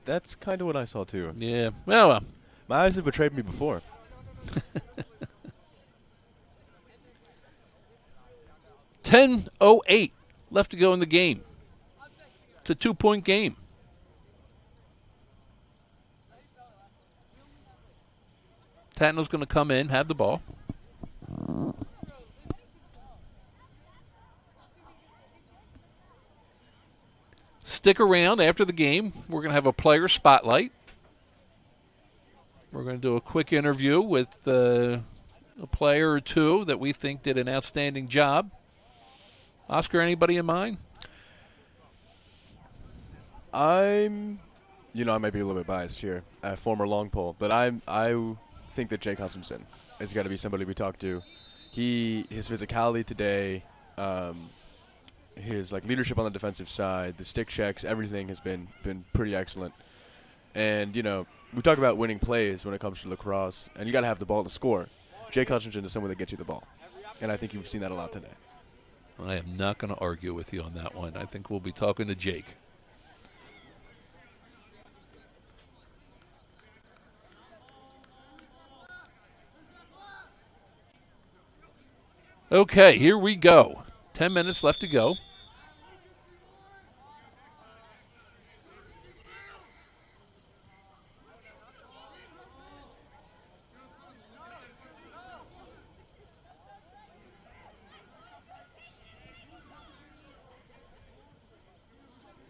That's kind of what I saw, too.
Yeah. Well.
My eyes have betrayed me before.
10:08 left to go in the game. It's a 2-point game. Tatnall's going to come in, have the ball. Stick around after the game. We're going to have a player spotlight. We're going to do a quick interview with a player or two that we think did an outstanding job. Oscar, anybody in mind?
I might be a little bit biased here, former long pole, but I think that Jake Hutchinson has got to be somebody we talk to. His physicality today, his leadership on the defensive side, the stick checks, everything has been pretty excellent. And we talk about winning plays when it comes to lacrosse, and you got to have the ball to score. Jake Hutchinson is someone that gets you the ball, and I think you've seen that a lot today.
I am not going to argue with you on that one. I think we'll be talking to Jake. Okay, here we go. 10 minutes left to go.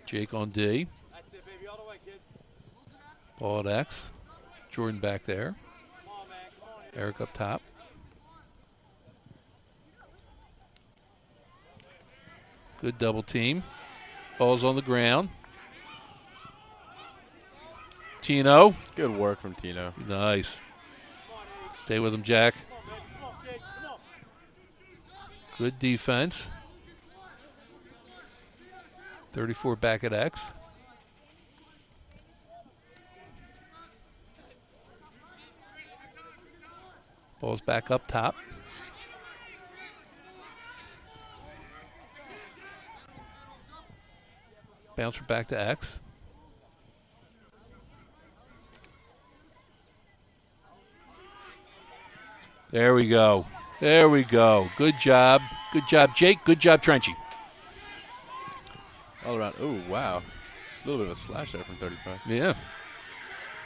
Jake on D. Ball at X. Jordan back there. Eric up top. Good double team. Ball's on the ground. Tino.
Good work from Tino.
Nice. Stay with him, Jack. Good defense. 34 back at X. Ball's back up top. Bouncer back to X. There we go. There we go. Good job. Good job, Jake. Good job, Trenchy.
All around. Oh, wow. A little bit of a slash there from 35.
Yeah.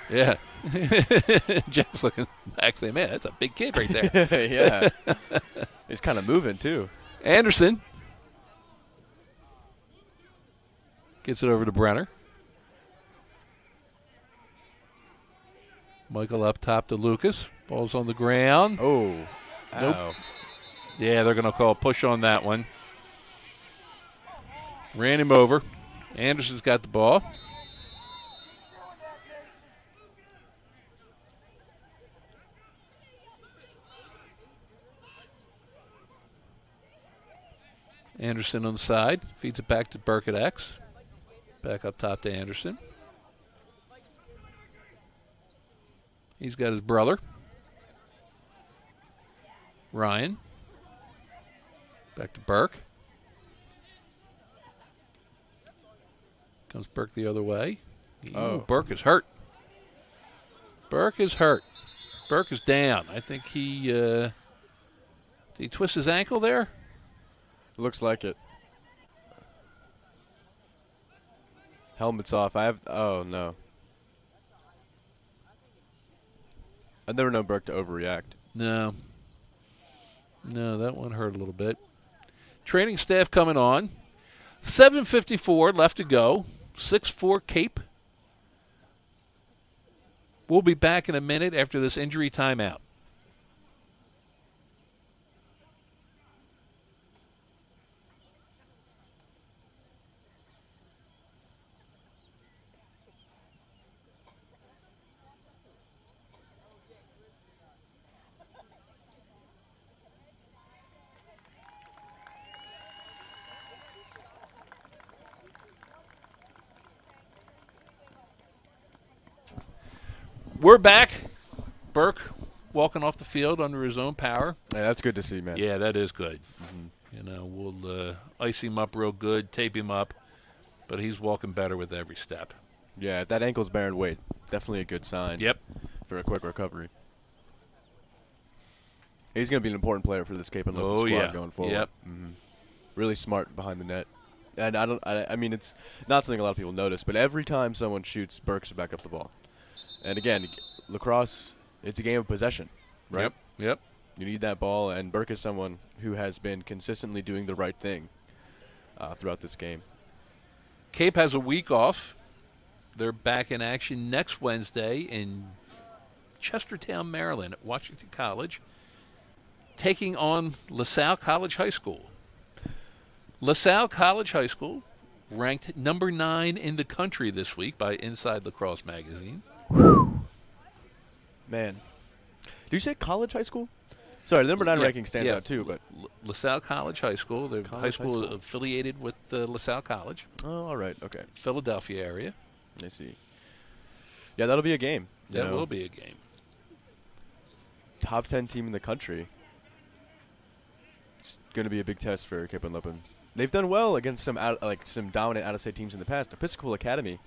Yeah. Jack's looking back saying, man, that's a big kid right there.
Yeah. He's kind of moving, too.
Anderson gets it over to Brenner. Michael up top to Lucas. Ball's on the ground.
Oh.
Nope.
Ow.
Yeah, they're going to call a push on that one. Ran him over. Anderson's got the ball. Anderson on the side. Feeds it back to Burke at X. Back up top to Anderson. He's got his brother, Ryan. Back to Burke. Comes Burke the other way.
Oh.
Burke is hurt. Burke is hurt. Burke is down. I think did he twist his ankle there?
Looks like it. Helmet's off. Oh, no. I've never known Burke to overreact.
No. No, that one hurt a little bit. Training staff coming on. 7:54 left to go. 6-4 Cape. We'll be back in a minute after this injury timeout. We're back. Burke walking off the field under his own power.
Yeah, that's good to see, man.
Yeah, that is good. You know, we'll ice him up real good, tape him up, but he's walking better with every step.
Yeah, that ankle's bearing weight. Definitely a good sign.
Yep.
For a quick recovery. He's going to be an important player for this Cape and Local squad going forward.
Yep.
Really smart behind the net. And I mean, it's not something a lot of people notice, but every time someone shoots, Burke's back up the ball. And again, lacrosse, it's a game of possession, right?
Yep.
You need that ball, and Burke is someone who has been consistently doing the right thing throughout this game.
Cape has a week off. They're back in action next Wednesday in Chestertown, Maryland at Washington College, taking on LaSalle College High School. LaSalle College High School ranked number 9 in the country this week by Inside Lacrosse magazine.
Man. Did you say college high school? Sorry, the number 9 ranking stands out too, but
LaSalle College High School. They're
College
high school
high school.
affiliated with LaSalle College,
oh, all right, okay.
Philadelphia area.
I see. Yeah, that'll be a game.
That will be a game.
Top 10 team in the country. It's going to be a big test for Cape and Lippen. They've done well against some dominant out-of-state teams in the past. Episcopal Academy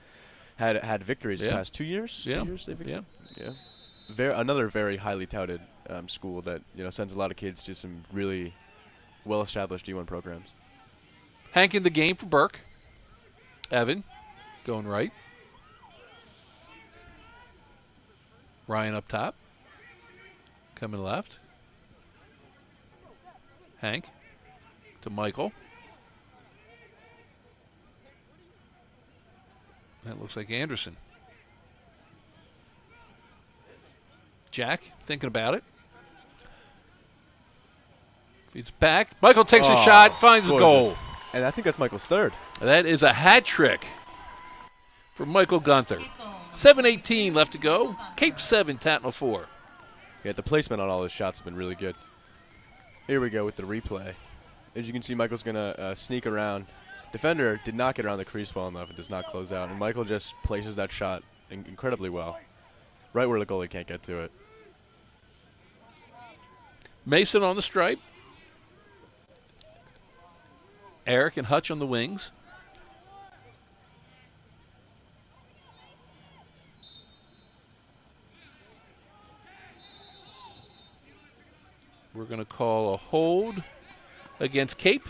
had victories the past 2 years.
Yeah.
2 years they've another very highly touted school that sends a lot of kids to some really well-established D1 programs.
Hank in the game for Burke. Evan going right. Ryan up top. Coming left. Hank to Michael. That looks like Anderson. Jack thinking about it. Feeds back. Michael takes a shot, finds a goal.
And I think that's Michael's third.
That is a hat trick for Michael Gunther. 7:18 left to go. Cape 7, Tatnall 4.
Yeah, the placement on all his shots has been really good. Here we go with the replay. As you can see, Michael's going to sneak around. Defender did not get around the crease well enough. It does not close out. And Michael just places that shot incredibly well. Right where the goalie can't get to it.
Mason on the stripe. Eric and Hutch on the wings. We're going to call a hold against Cape.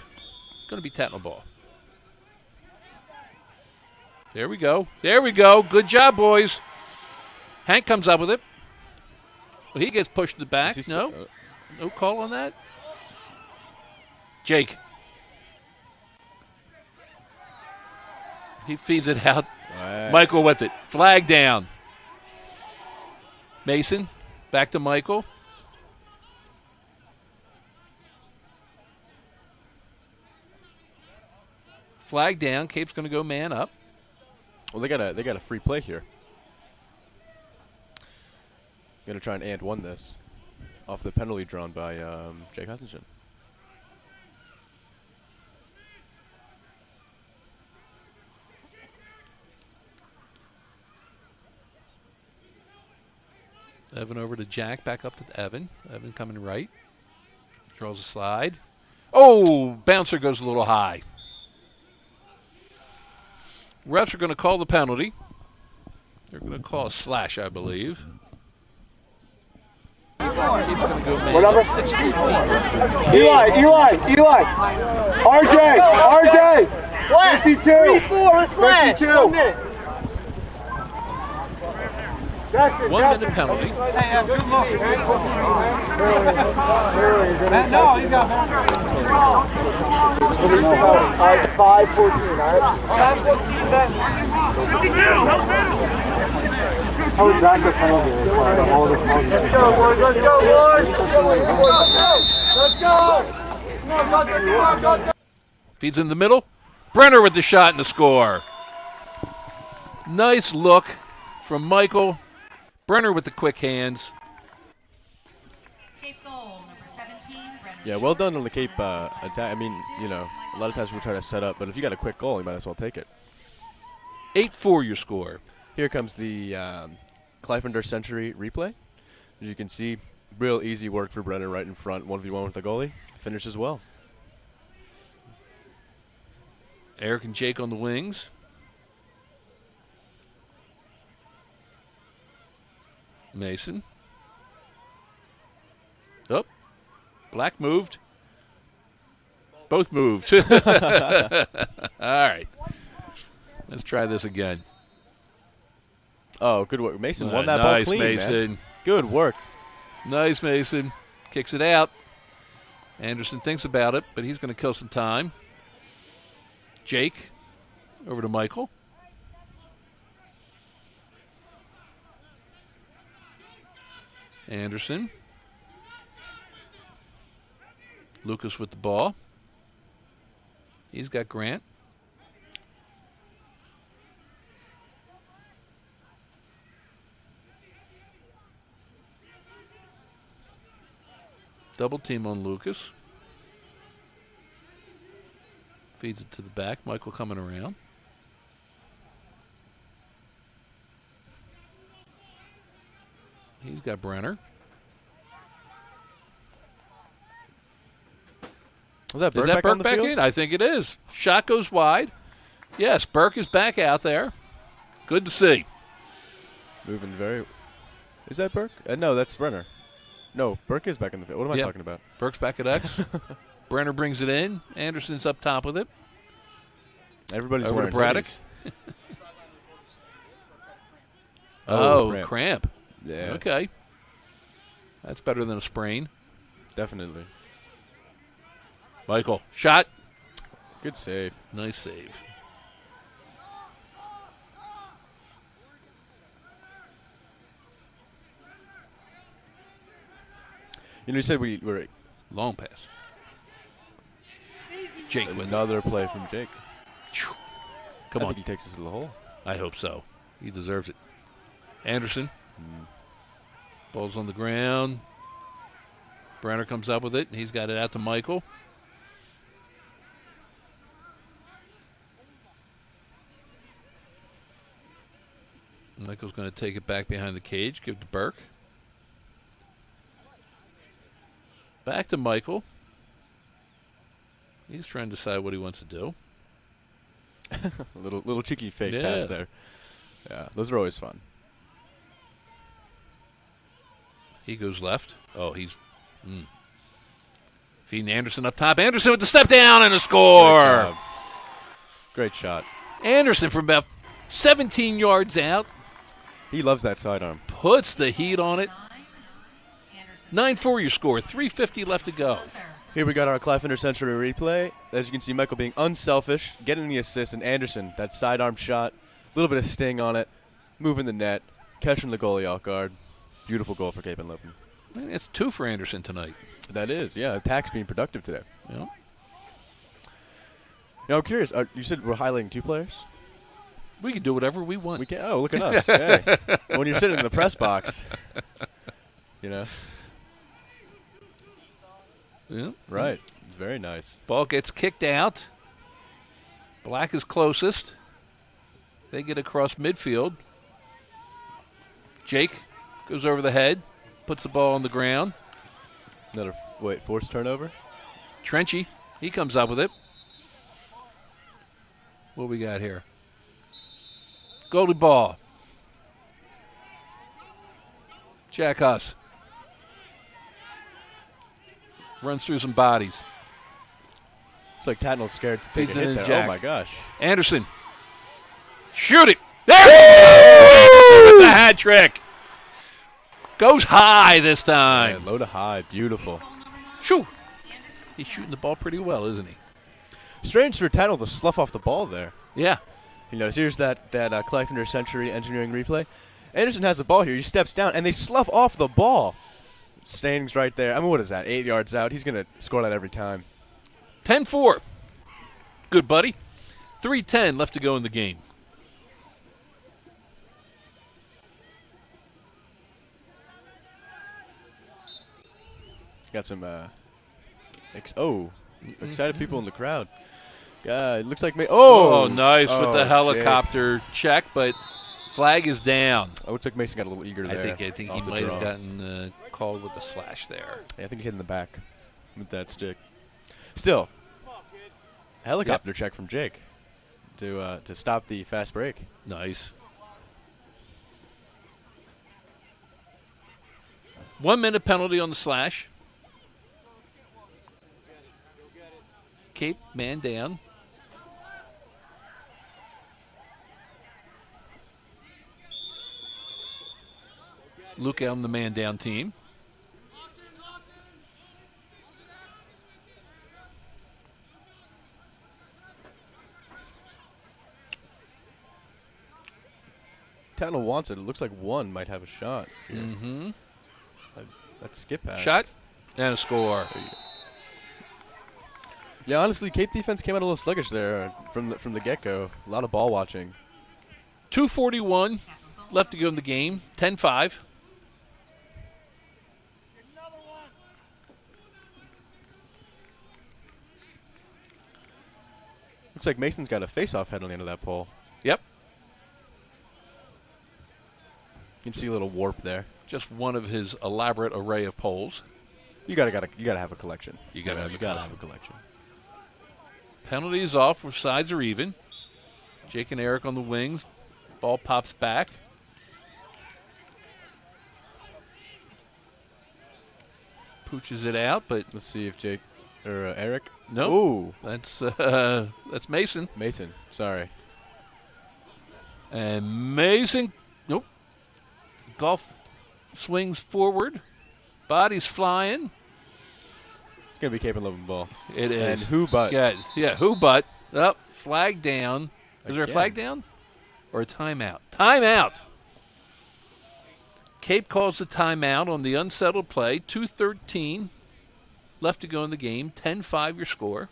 Going to be Tatnall ball. There we go. There we go. Good job, boys. Hank comes up with it. Well, he gets pushed to the back. No? No call on that? Jake. He feeds it out.
Right.
Michael with it. Flag down. Mason. Back to Michael. Flag down. Cape's going to go man up.
Well, they got a free play here. Going to try and one this off the penalty drawn by Jake Hutchinson.
Evan over to Jack, back up to Evan. Evan coming right. Draws a slide. Oh, bouncer goes a little high. Refs are going to call the penalty. They're going to call a slash, I believe.
What number? 6-15. Eli. RJ. What? 52. 34, let's slash. 1 minute.
1 minute penalty.
No, he's got 5-14, all right? 5-14, then. How is that the penalty? Let's go, boys. Let's go, boys. Let's go.
Feeds in the middle. Brenner with the shot and the score. Nice look from Michael. Brenner with the quick hands.
Cape goal, number 17, Brenner.
Yeah, well done on the Cape attack. I mean, you know, a lot of times we're trying to set up, but if you got a quick goal, you might as well take it.
8-4 your score.
Here comes the Kleifender Century replay. As you can see, real easy work for Brenner right in front, 1v1 with the goalie. Finishes well.
Eric and Jake on the wings. Mason. Oh, Black moved. Both moved. All right. Let's try this again.
Oh, good work. Mason won that ball
nice,
clean,
Mason.
man. Good work.
Nice, Mason. Kicks it out. Anderson thinks about it, but he's going to kill some time. Jake over to Michael. Anderson. Lucas with the ball. He's got Grant. Double team on Lucas. Feeds it to the back. Michael coming around. He's got Brenner.
Was that Burke
Is that
back
Burke
on the
back
field?
in? I think it is. Shot goes wide. Yes, Burke is back out there. Good to see.
Moving very. Is that Burke? No, that's Brenner. No, Burke is back in the field. What am I
Yep.
talking about?
Burke's back at X. Brenner brings it in. Anderson's up top with it.
Everybody's
Over
wearing
to Braddock.
hoodies.
Oh,
cramp.
cramp.
Yeah,
Okay. That's better than a sprain.
definitely.
Michael, shot.
Good save.
Nice save.
You know, you said we were
Long pass. Jake with
another play from Jake.
Come
I
on.
think he takes us to the hole.
I hope so. He deserves it. Anderson. Ball's on the ground. Brenner comes up with it, and he's got it out to Michael. Michael's going to take it back behind the cage, give to Burke. Back to Michael. He's trying to decide what he wants to do.
A little cheeky fake
Yeah.
pass there. Yeah, those are always fun.
He goes left. Oh, he's feeding Anderson up top. Anderson with the step down and a score.
Great shot.
Anderson from about 17 yards out
He loves that sidearm.
puts the heat on it. 9-4 your score. 3:50 left to go.
Here we got our Cliffhanger Century replay. As you can see, Michael being unselfish, getting the assist, and Anderson, that sidearm shot, a little bit of sting on it, moving the net, catching the goalie off guard. Beautiful goal for Cape and Lippen.
It's 2 for Anderson tonight.
That is, yeah. Attack's being productive today.
Yeah.
Now, I'm curious. You said we're highlighting 2 players?
We can do whatever we want.
We can. Oh, look at us. Hey. When you're sitting in the press box, you know.
Yeah.
Right. Very nice.
Ball gets kicked out. Black is closest. They get across midfield. Jake goes over the head, puts the ball on the ground.
Another forced turnover.
Trenchy, he comes up with it. What we got here? Goldie ball. Jack Huss. Runs through some bodies.
It's like Tatnall's scared to take
Feeds
a
it
hit
in
there.
Jack.
Oh, my gosh.
Anderson. Shoot it. There it is! With the hat trick. Goes high this time.
Yeah, low to high. Beautiful.
Shoo. He's shooting the ball pretty well, isn't he?
Strange for Tatnall to slough off the ball there.
Yeah.
You know, here's that Cliffhanger Century engineering replay. Anderson has the ball here. He steps down, and they slough off the ball. Standings right there. I mean, what is that? 8 yards out. He's going to score that every time.
10-4. Good, buddy. 3:10 left to go in the game.
Got some excited people in the crowd. It looks like
Oh, nice with
Oh,
the
Jake.
helicopter check, but flag is down.
It looks like Mason got a little eager there.
I think he
off the
might have
draw.
gotten called with the slash there.
Yeah, I think he hit in the back with that stick. Still, helicopter check from Jake to stop the fast break.
Nice. 1 minute penalty on the slash. Cape man down. Luke on the man down team.
Tatnall wants it. It looks like one might have a shot. Here.
Mm-hmm.
That's skip pass.
Shot and a score.
Yeah, honestly, Cape defense came out a little sluggish there from the get-go. A lot of ball watching.
2:41 left to go in the game. 10-5.
Looks like Mason's got a face-off head on the end of that pole.
Yep.
You can see a little warp there.
Just one of his elaborate array of poles.
You gotta have a collection.
You gotta have a
have a collection.
Penalties off where sides are even. Jake and Eric on the wings. Ball pops back. Pooches it out, but
Let's see if Jake or Eric.
no.
Ooh,
That's Mason.
Mason. Sorry.
And Mason, nope. Golf swings forward. Body's flying.
It's gonna be Cape and Lippen ball.
It is.
And who but?
Good. Yeah, who but? Up, flag down. Is there a
Again.
flag down? Or a timeout? Timeout. Cape calls the timeout on the unsettled play. 2:13 left to go in the game. 10-5 your score.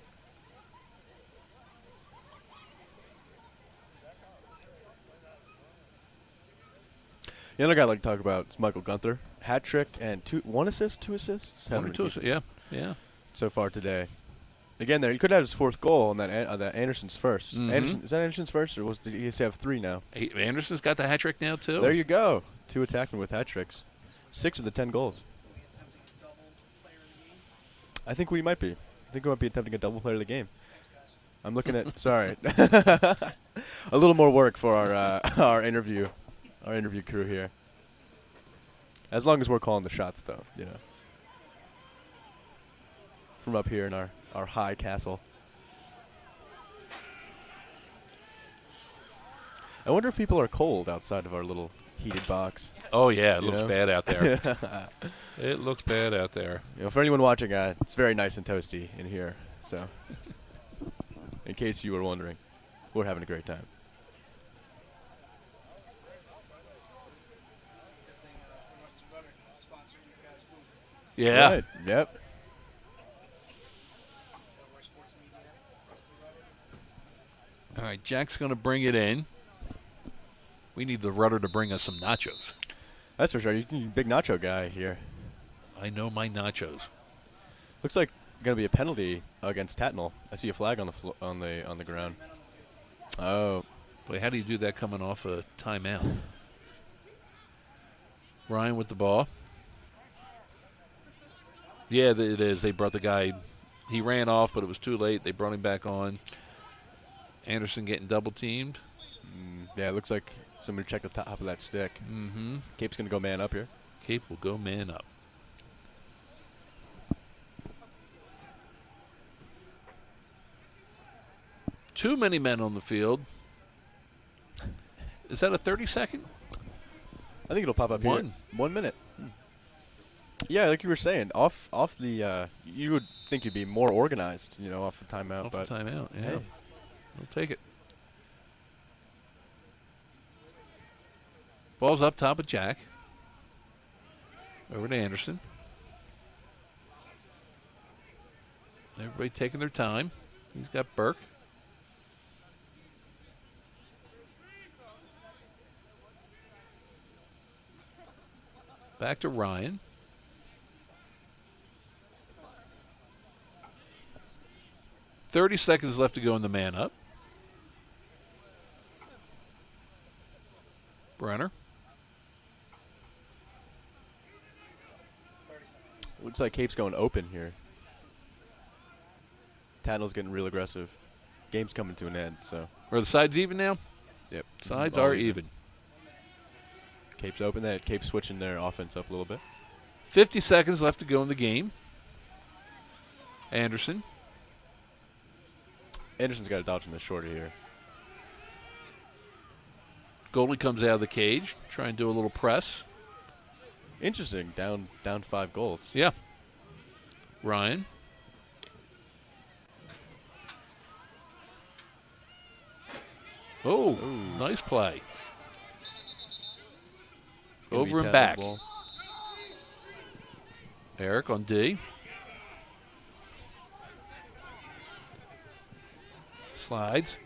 The other guy I'd like to talk about is Michael Gunther. Hat trick and one assist, two assists.
One or two assists, yeah.
So far today. Again, there he could have his fourth goal on that Anderson's first.
Mhm.
Is that Anderson's first, or did he have three now?
Anderson's got the hat trick now too.
There you go. 2 attackmen with hat tricks. 6 of the 10 goals. I think we might be. I think we might be attempting a double player of the game. I'm looking at. Sorry, a little more work for our interview crew here. As long as we're calling the shots, though, you know, from up here in our high castle. I wonder if people are cold outside of our little heated box.
Oh yeah, it
You
looks
know?
bad out there. It looks bad out there.
You know, for anyone watching, it's very nice and toasty in here. So, in case you were wondering, we're having a great time.
Yeah.
Right. Yep.
All right, Jack's going to bring it in. We need the rudder to bring us some nachos.
That's for sure. You're a big nacho guy here.
I know my nachos.
Looks like going to be a penalty against Tatnall. I see a flag on the ground. Oh,
Boy, how do you do that coming off a timeout? Ryan with the ball. Yeah, it is. They brought the guy. He ran off, but it was too late. They brought him back on. Anderson getting double teamed.
yeah. It looks like somebody checked the top of that stick.
Mm-hmm.
Cape's going to go man up here.
Cape will go man up. Too many men on the field. Is that a 30-second?
I think it'll pop up
One.
here. 1 minute. Yeah, like you were saying, off the you would think you'd be more organized, you know, off the timeout.
Off
but
the timeout, yeah.
hey.
We'll take it. Ball's up top of Jack. Over to Anderson. Everybody taking their time. He's got Burke. Back to Ryan. .30 seconds left to go in the man up. Brenner.
Looks like Cape's going open here. Tatnall's getting real aggressive. Game's coming to an end, so.
Are the sides even now?
Yep.
Sides
All
are even.
Cape's open. Cape's switching their offense up a little bit.
50 seconds left to go in the game. Andersson.
Anderson's got to dodge in the shorter here.
Goalie comes out of the cage. Try and do a little press.
Interesting. Down 5 goals.
Yeah. Ryan. Oh, nice play.
Gonna be
Over and
Tatnall
back.
ball.
Eric on D. Slides.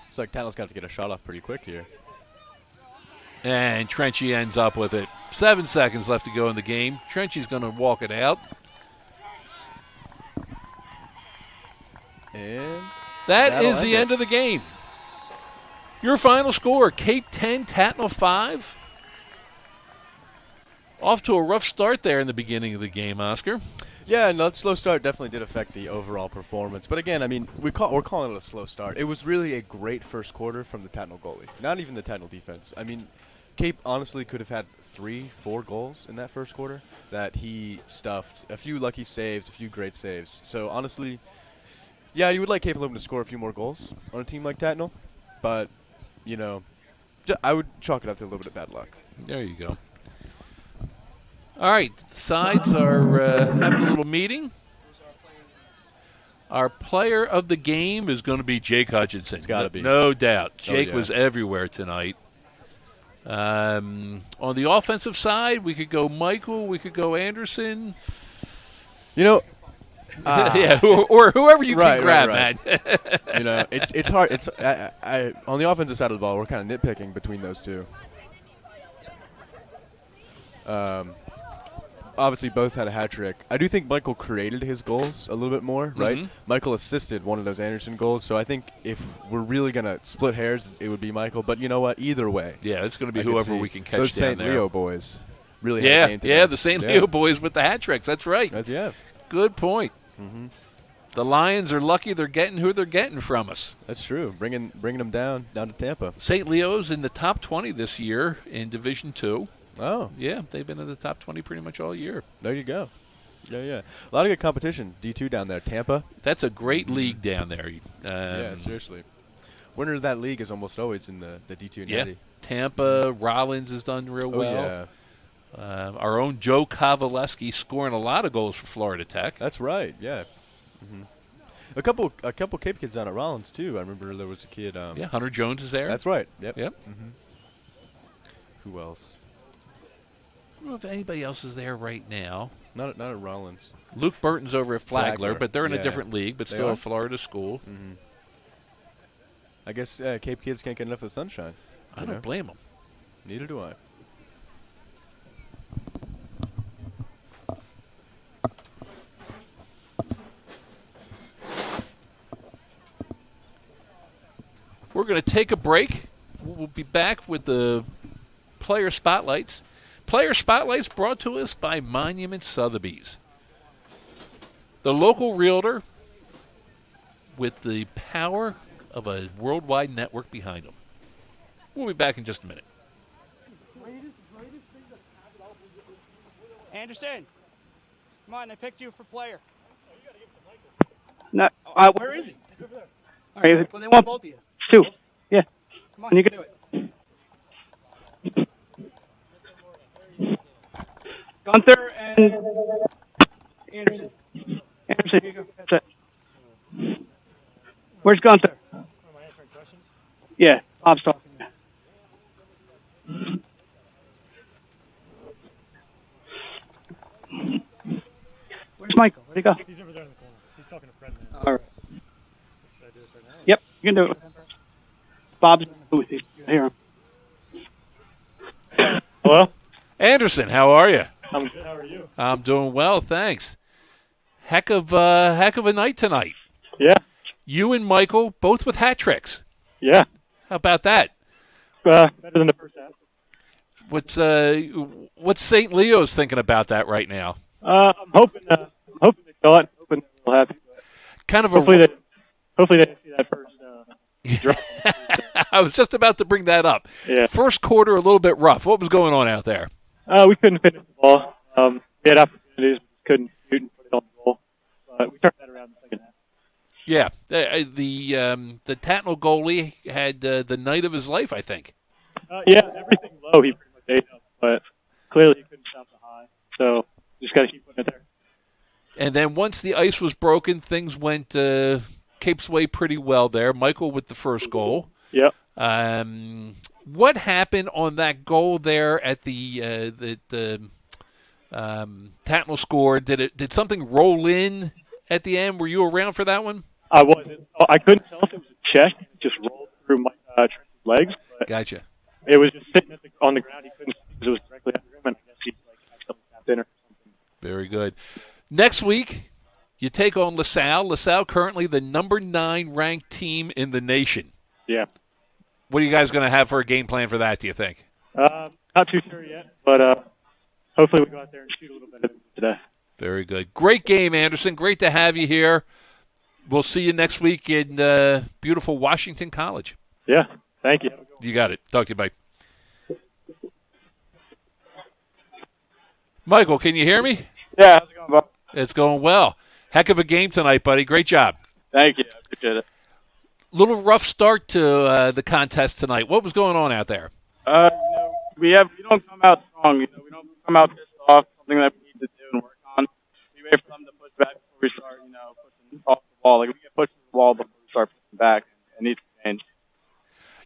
Looks like Tatnall's got to get a shot off pretty quick here.
And Trenchy ends up with it. 7 seconds left to go in the game. Trenchy's going to walk it out.
And
That is
that'll
the
end
end of the game. Your final score, Cape 10, Tatnall 5. Off to a rough start there in the beginning of the game, Oscar.
yeah, and that slow start definitely did affect the overall performance. But again, I mean, we're calling it a slow start. It was really a great first quarter from the Tatnall goalie. Not even the Tatnall defense. I mean, Cape honestly could have had 3-4 goals in that first quarter that he stuffed. A few lucky saves, a few great saves. So honestly, yeah, you would like Cape Lopin to score a few more goals on a team like Tatnall. But, you know, I would chalk it up to a little bit of bad luck.
There you go. All right, the sides are having a little meeting. Our player of the game is going to be Jake Hutchinson.
It's gotta be.
No doubt. Jake
yeah.
was everywhere tonight. On the offensive side, we could go Michael. We could go Anderson.
You know,
Yeah, or whoever you
Right,
can grab,
right.
man.
it's hard. It's I on the offensive side of the ball, we're kind of nitpicking between those two. Obviously, both had a hat trick. I do think Michael created his goals a little bit more, right?
Mhm.
Michael assisted one of those Anderson goals, so I think if we're really gonna split hairs, it would be Michael. But you know what? Either way,
Yeah, it's going to be
I could
whoever
see
we can catch
those
down
St.
there.
Leo boys really had a
Yeah,
game
yeah,
today.
the St.
Yeah.
Leo boys with the hat tricks. That's right.
Yeah,
Good point.
Mm-hmm.
The Lions are lucky they're getting who they're getting from us.
that's true. Bringing them down to Tampa.
St. Leo's in the top 20 this year in Division II.
Oh,
Yeah, they've been in the top 20 pretty much all year.
there you go. Yeah. A lot of good competition. D2 down there. Tampa.
That's a great league down there.
Yeah, seriously. Winner of that league is almost always in the D2
Yeah,
Natty.
Tampa, Rollins has done real
Oh,
well.
yeah.
Our own Joe Kovaleski scoring a lot of goals for Florida Tech.
That's right. Yeah. Mm-hmm. A couple Cape kids down at Rollins too. I remember there was a kid.
Yeah, Hunter Jones is there.
That's right. Yep.
Yep.
Mm-hmm. Who else?
I don't know if anybody else is there right now.
Not at Rollins.
Luke Burton's over at Flagler,
Flagler,
but they're in
yeah.
a different league, but
They
still
are?
a Florida school.
Mm-hmm. I guess Cape kids can't get enough of the sunshine.
I
You
don't
know?
blame them.
Neither do I.
We're going to take a break. We'll be back with the player spotlights. Player spotlights brought to us by Monument Sotheby's, the local realtor with the power of a worldwide network behind them. We'll be back in just a minute.
Anderson, come on, I picked you for player.
No, where is he? All right,
Well, they want both of you.
two. Yeah,
Come on,
you can
do it.
Gunther and Anderson. Anderson, you go. That's it. Where's Gunther?
Am I answering questions?
Yeah, Bob's talking. Where's Michael? Where'd he go?
He's over there in the corner. He's talking to Fred now.
All right.
Should I do this right now?
Yep, you can do it. Bob's in the booth. You can hear him.
Hello?
Anderson, how are you?
I'm good. How are you?
I'm doing well, thanks. Heck of a night tonight.
Yeah.
You and Michael both with hat tricks.
Yeah.
How about that?
Better than the first half.
What's St. Leo's thinking about that right now?
I'm hoping they kill it. Hoping they're happy. But
Kind of
hopefully they see that first drop.
I was just about to bring that up.
Yeah.
First quarter a little bit rough. What was going on out there?
We couldn't finish the ball. We had opportunities, couldn't shoot and put it on the goal. But we turned that around in the second half.
Yeah, the Tatnall goalie had the night of his life, I think.
Yeah, everything low he pretty much ate up, but clearly he couldn't stop the high. So just got to keep putting it there.
And then once the ice was broken, things went Cape's way pretty well there. Michael with the first goal.
Yep.
What happened on that goal there at the Tatnall score? Did something roll in at the end? Were you around for that one?
I wasn't. I couldn't tell if it was a check. It just rolled through my Trent's legs. But
Gotcha.
it was just sitting on the ground. He couldn't see because it was directly under him, and I guess he accidentally tapped in or something.
Very good. Next week, you take on LaSalle. LaSalle currently the number 9 ranked team in the nation.
Yeah.
What are you guys going to have for a game plan for that, do you think?
Not too sure yet, but hopefully we go out there and shoot a little better today.
Very good. Great game, Anderson. Great to have you here. We'll see you next week in beautiful Washington College.
Yeah. Thank you.
You got it. Talk to you, Mike. Michael, can you hear me?
Yeah, how's it going, Bob?
It's going well. Heck of a game tonight, buddy. Great job.
Thank you. I appreciate it.
Little rough start to the contest tonight. What was going on out there?
We don't come out strong. We don't come out pissed off. Something that we need to do and work on. We wait for them to push back before we start, pushing off the wall. Like we get pushed to the wall before we start pushing back, and it needs to change.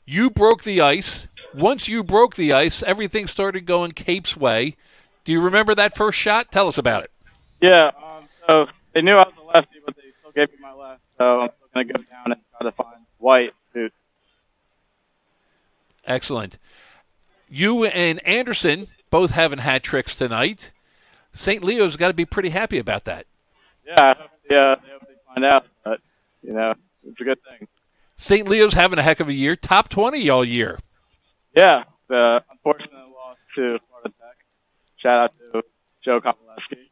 You broke the ice. Once you broke the ice, everything started going Cape's way. Do you remember that first shot? Tell us about it.
Yeah, so they knew I was a lefty, but they still gave me my left. So I'm still going to go down and try to find White. Dude.
Excellent. You and Anderson both having hat tricks tonight. St. Leo's got to be pretty happy about that.
Yeah, they hope they find out, but, it's a good thing.
St. Leo's having a heck of a year. Top 20 all year.
Yeah, the unfortunate loss to Florida Tech. Shout out to Joe Kopolewski.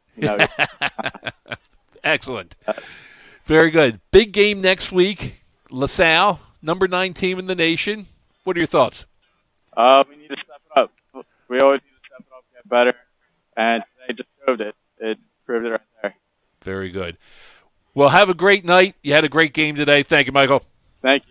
Excellent. Very good. Big game next week. LaSalle, number 9 team in the nation. What are your thoughts?
We need to step it up. We always need to step it up, get better, and they just proved it. It proved it right there.
Very good. Well, have a great night. You had a great game today. Thank you, Michael.
Thank you.